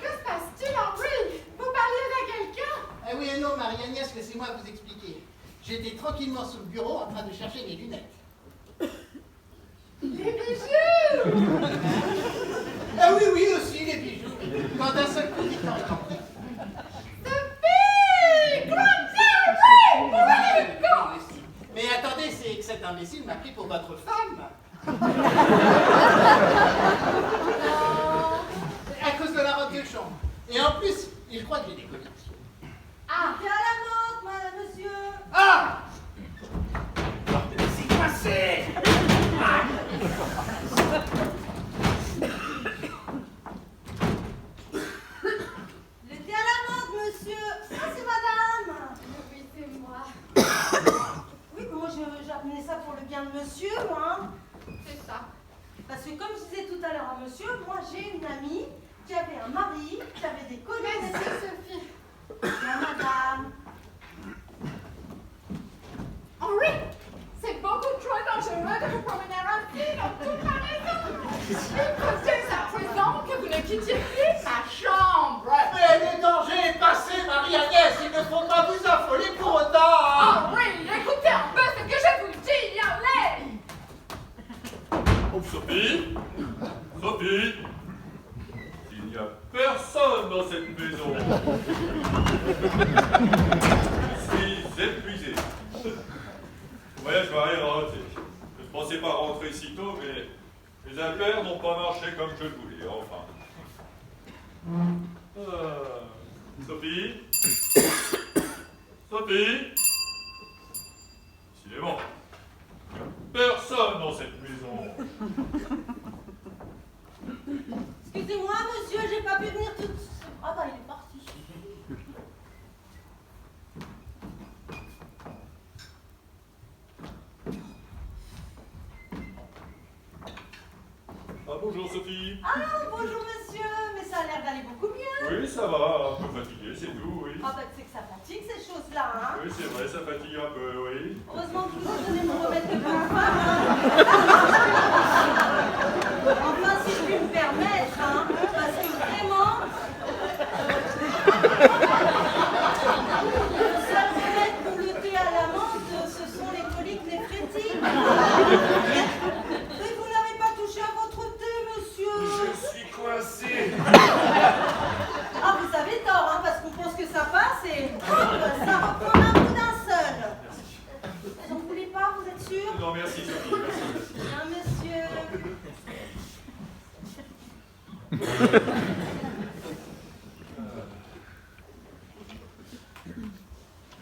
Que se passe-t-il, Henri? Vous parliez à quelqu'un? Ah oui et non, Marie-Agnès, laissez-moi vous expliquer. J'étais tranquillement sous le bureau en train de chercher mes lunettes. Les bijoux! Ah oui, oui, aussi, les bijoux. Quand d'un seul coup, Victor est entré. Sophie! Grand Dieu, Mais attendez, c'est que cet imbécile m'a pris pour votre femme. À cause de la robe de chambre. Et en plus, il croit que j'ai des coliques. Ah, thé à la menthe, madame, monsieur. Ah! C'est coincé. Le thé à la menthe, monsieur. Ah, c'est madame. oui, c'est moi. Oui, moi, j'ai amené ça pour le bien de monsieur, moi. Hein. C'est ça. Parce que comme je disais tout à l'heure à monsieur, moi, j'ai une amie qui avait un mari, qui avait des collègues. Merci, Sophie. Bien, madame. Henri, c'est beaucoup trop dangereux de vous promener ainsi dans toute la maison. Il faut dès à présent que vous ne quittez Sophie, il n'y a personne dans cette maison. Je suis épuisé. Le voyage va rien rater. Je ne pensais pas rentrer si tôt, mais les affaires n'ont pas marché comme je le voulais, enfin. Sophie? Sophie? Décidément, il n'y a personne dans cette maison. Excusez-moi, monsieur, j'ai pas pu venir tout... Ah bah, il est parti. Ah, bonjour Sophie. Ah, bonjour monsieur, mais ça a l'air d'aller beaucoup mieux. Oui, ça va, un peu fatigué, c'est tout, oui. Ah bah, c'est que ça fatigue ces choses-là, hein. Oui, c'est vrai, ça fatigue un peu, oui. Heureusement que vous avez donné mon remède de bonne femme, hein. Enfin, si je puis me permettre, hein, parce que vraiment... Le seul remède pour le thé à la menthe, ce sont les coliques néphrétiques. Mais vous n'avez pas touché à votre thé, monsieur. Je suis coincé. Ah, vous avez tort, hein, parce qu'on pense que ça passe et ça reprend un coup d'un seul. Vous n'en voulez pas, vous êtes sûr? Non, merci Sophie, merci. Bien, monsieur.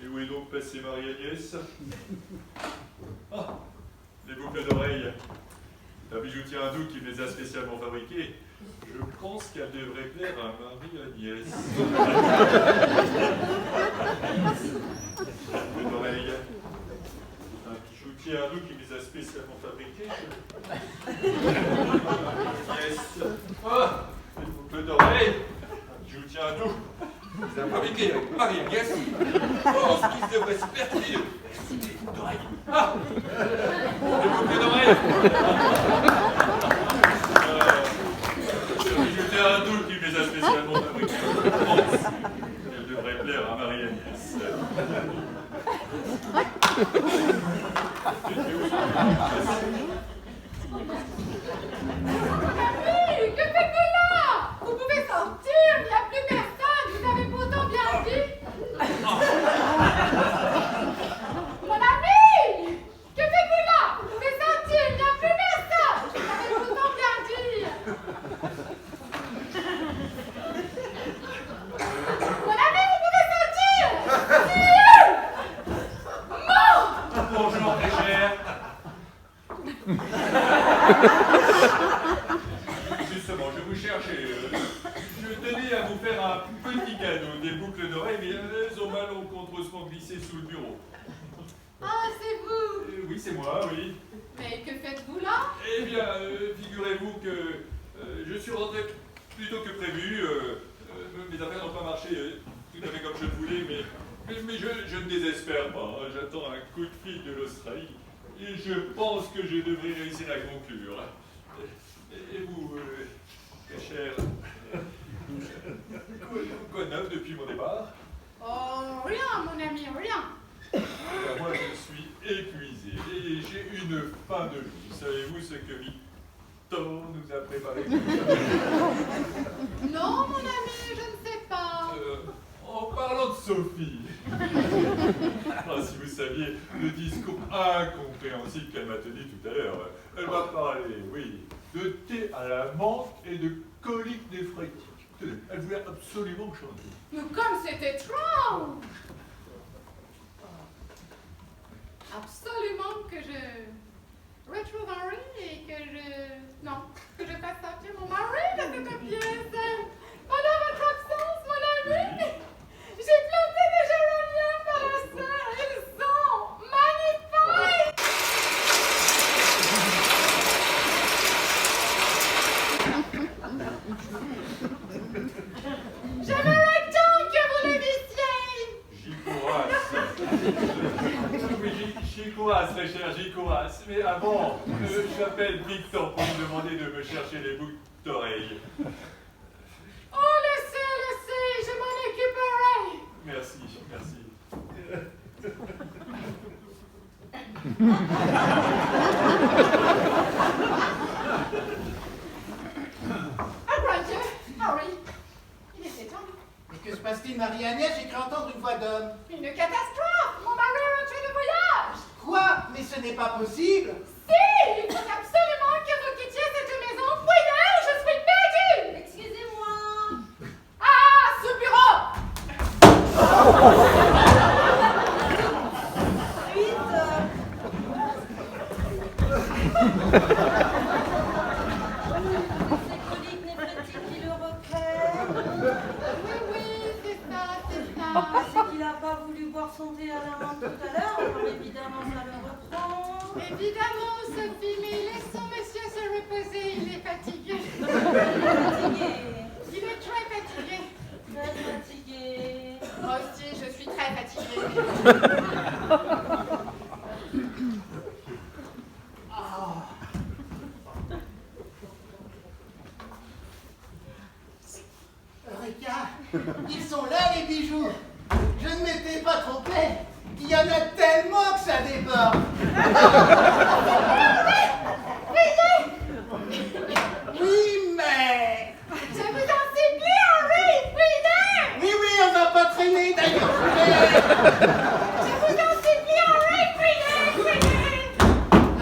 Et où est donc passée Marie-Agnès? Ah, les boucles d'oreilles. La bijoutière hindoue qui me les a spécialement fabriquées. Je pense qu'elle devrait plaire à Marie-Agnès. Boucles d'oreilles. Un bijoutier hindoue qui me les a spécialement fabriquées. Yes. Ah, les boucles d'oreilles. Un bijoutier hindou. Vous avez fabriqué avec Marie-Agnès. Oh, ce qui devrait se perfiler. Des boucles d'oreilles. Ah, les boucles d'oreilles. Le bijoutier hindou qui me les a spécialement fabriquées. Je pense qu'elle devrait plaire à Marie-Agnès. Mamie, que faites-vous là? Vous pouvez sortir, il n'y a plus personne, vous avez pourtant bien dit. Mon ami, que faites-vous là? Vous pouvez sortir, il n'y a plus personne, vous avez pourtant bien dit. Mon ami, vous pouvez sortir. Bonjour, très cher. Justement, je vous cherchais. Je tenais à vous faire un petit cadeau, des boucles d'oreilles, mais elles ont malencontreusement glissé sous le bureau. Ah, c'est vous. Oui, c'est moi, oui. Mais que faites-vous là? Eh bien, figurez-vous que je suis rentré plus tôt que prévu. Mes affaires n'ont pas marché tout à fait comme je le voulais, mais je ne désespère pas. J'attends un coup de fil de l'Australie et je pense que je devrais réussir à conclure. Et vous, très cher, quoi de neuf depuis mon départ? Oh, rien, mon ami, rien. Moi, je suis épuisé et j'ai une faim de loup. Savez-vous ce que Victor nous a préparé? Non, mon ami, je ne sais pas. En parlant de Sophie, ah, si vous saviez le discours incompréhensible qu'elle m'a tenu tout à l'heure, elle m'a parlé, oui, de thé à la menthe et de coliques néphrétiques. Elle voulait absolument chanter. Mais comme c'est étrange. Absolument que je retrouve Henri et que je fasse sortir mon mari de cette pièce. Pendant votre absence, mon ami, j'ai planté des géraniums par la serre. Ils sont magnifiques. J'aimerais tant que vous les vissiez. J'y courasse. Oui, j'y courasse, très cher, j'y courasse. Mais avant, j'appelle Victor pour lui demander de me chercher les boucles d'oreilles. Oh, laissez, je m'en occuperai. Merci, merci. passé, Marie-Agnès? J'ai cru entendre une voix d'homme. Une catastrophe! Mon mari est rentré de voyage! Quoi? Mais ce n'est pas possible! Si! Il faut absolument que vous quittiez cette maison! Fouillez! Je suis perdue! Excusez-moi. Ah! Ce bureau! Ces coliques néphrétiques qui le reprennent. Oui, c'est ça, c'est ça. C'est qu'il n'a pas voulu boire son thé à la menthe tout à l'heure, alors évidemment ça le reprend. Évidemment, Sophie, mais laissons monsieur se reposer, il est fatigué. Fatigué. Il est très fatigué. Très fatigué. Moi aussi, je suis très fatiguée. Eureka! Ils sont là, les bijoux! Je ne m'étais pas trompé! Il y en a tellement que ça déborde! Oui, mais... Je vous en supplie, Henry, fouillez! Oui, on va pas traîner, d'ailleurs! Je vous en supplie, Henry, fouillez!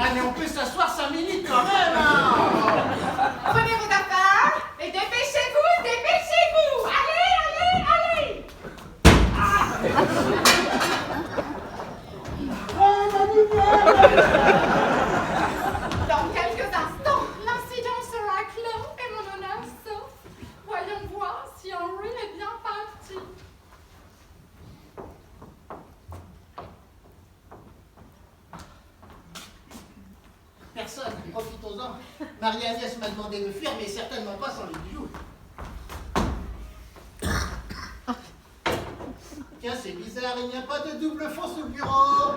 Allez, on peut s'asseoir 5 minutes quand même, hein! Prenez vos affaires et dépêchez-vous, dépêchez-vous! Allez! Dans quelques instants, l'incident sera clos et mon honneur sauf. Voyons voir si Henry est bien parti. Personne, profitons-en. Marie-Agnès m'a demandé de fuir, mais certainement pas sans les bijoux. Tiens, c'est bizarre, il n'y a pas de double fond sous le bureau.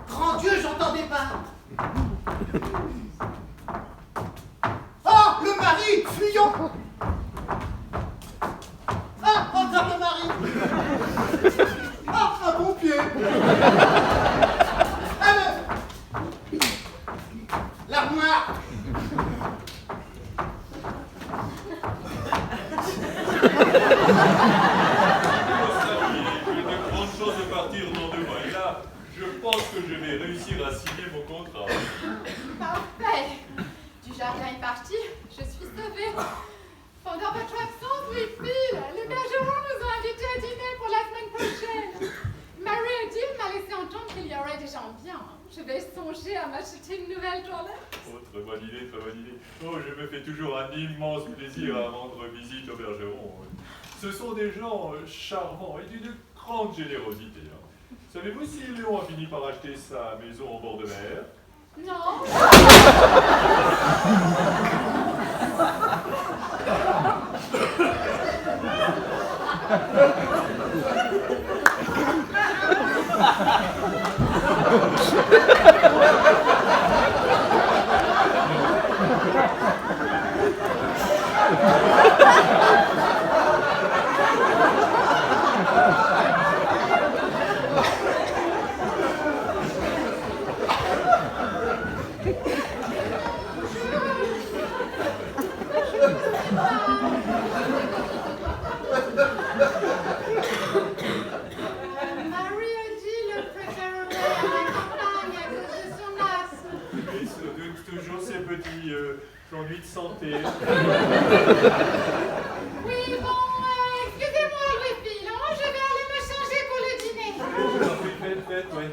Grand Dieu, j'entendais pas. Oh, le mari, fuyons. Ah, encore le mari. Ah, un pompier. L'armoire. J'ai de grandes chances de partir dans 2 mois. Et là, je pense que je vais réussir à signer mon contrat. Parfait. Dujardin est parti, je suis sauvée. Pendant votre absence, Whitfield, les bergerons nous ont invités à dîner pour la semaine prochaine. Mary Odile m'a laissé entendre qu'il y aurait des gens bien. Je vais songer à m'acheter une nouvelle toilette. Oh, très bonne idée, très bonne idée. Oh, je me fais toujours un immense plaisir à rendre visite aux bergerons. Ce sont des gens charmants et d'une grande générosité. Hein. Savez-vous si Léon a fini par acheter sa maison en bord de mer? Non. Ennuis de santé. Oui, bon, excusez-moi, Louis-Phil, hein, je vais aller me changer pour le dîner. Faites, ouais.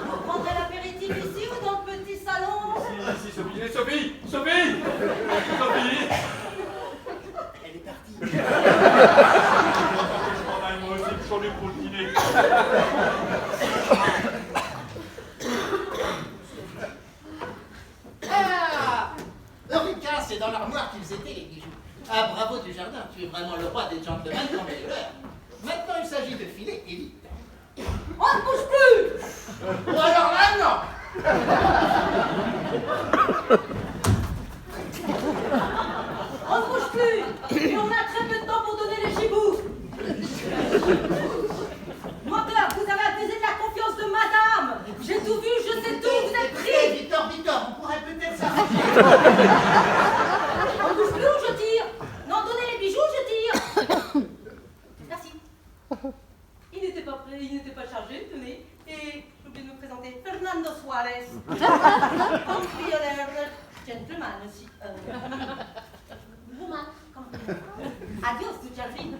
Vous prendrez l'apéritif ici ou dans le petit salon? Si, Sophie. Sophie! Elle est partie. Je prends un mot aussi pour lui pour le dîner. Eureka, c'est dans l'armoire qu'ils étaient, les bijoux. Ah, bravo Dujardin, tu es vraiment le roi des gentlemen quand elle est l'heure. Maintenant, il s'agit de filer et vite. On ne bouge plus! Ou alors là, non! On ne bouge plus! Et on a très peu de temps pour donner les giboux! Moteur, vous avez abusé de la confiance de madame! J'ai tout vu, je sais tout, vous êtes pris! On bouge plus ou je tire? Non, donnez les bijoux, je tire. Merci. Il n'était pas prêt, il n'était pas chargé, tenez. Et j'ai oublié de me présenter Fernando Suarez. Cambrioleur, gentleman aussi. Woman, cambrioleur. Adios, tu Charlie.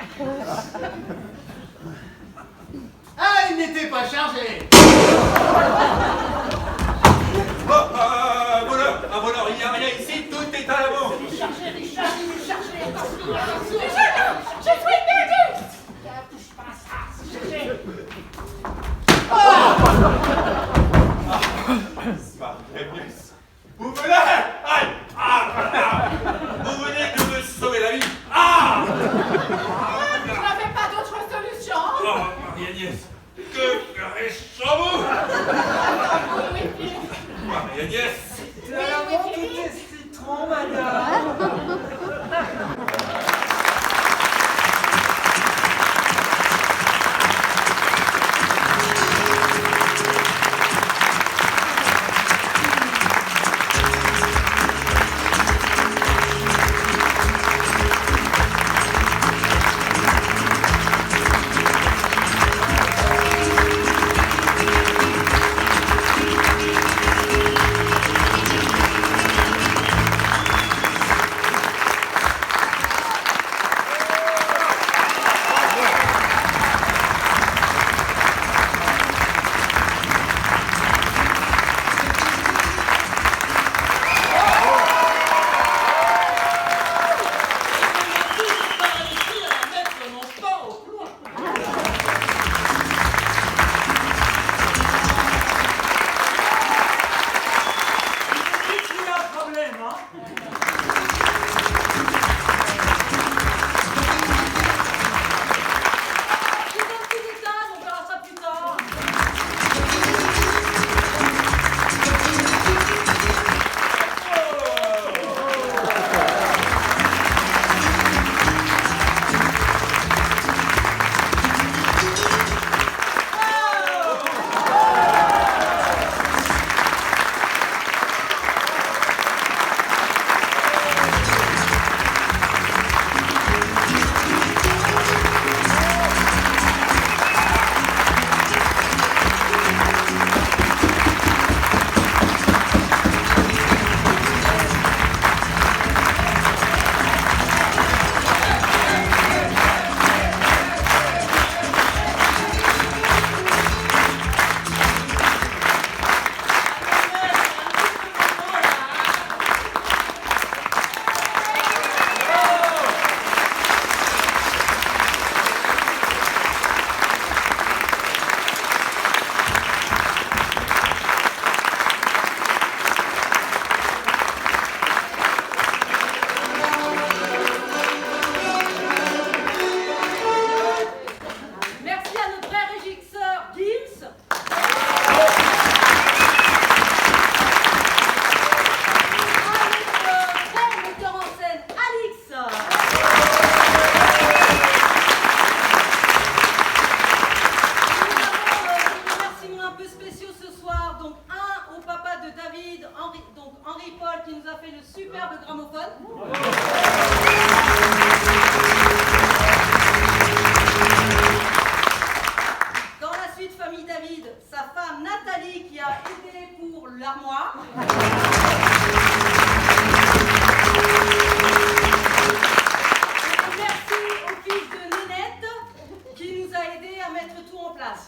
Ah, il n'était pas chargé. Un voleur, il n'y a rien ici, tout est à l'avant. Chargez. Je suis perdu. Touche pas à ça, c'est chargé. Marie-Agnès, vous venez. Aïe. Vous venez de me sauver la vie. Je n'avais pas d'autre solution. Oh, Marie-Agnès, que ferais-je sans vous? Marie-Agnès. Avant tout est citron, madame. Merci au fils de Nénette qui nous a aidés à mettre tout en place.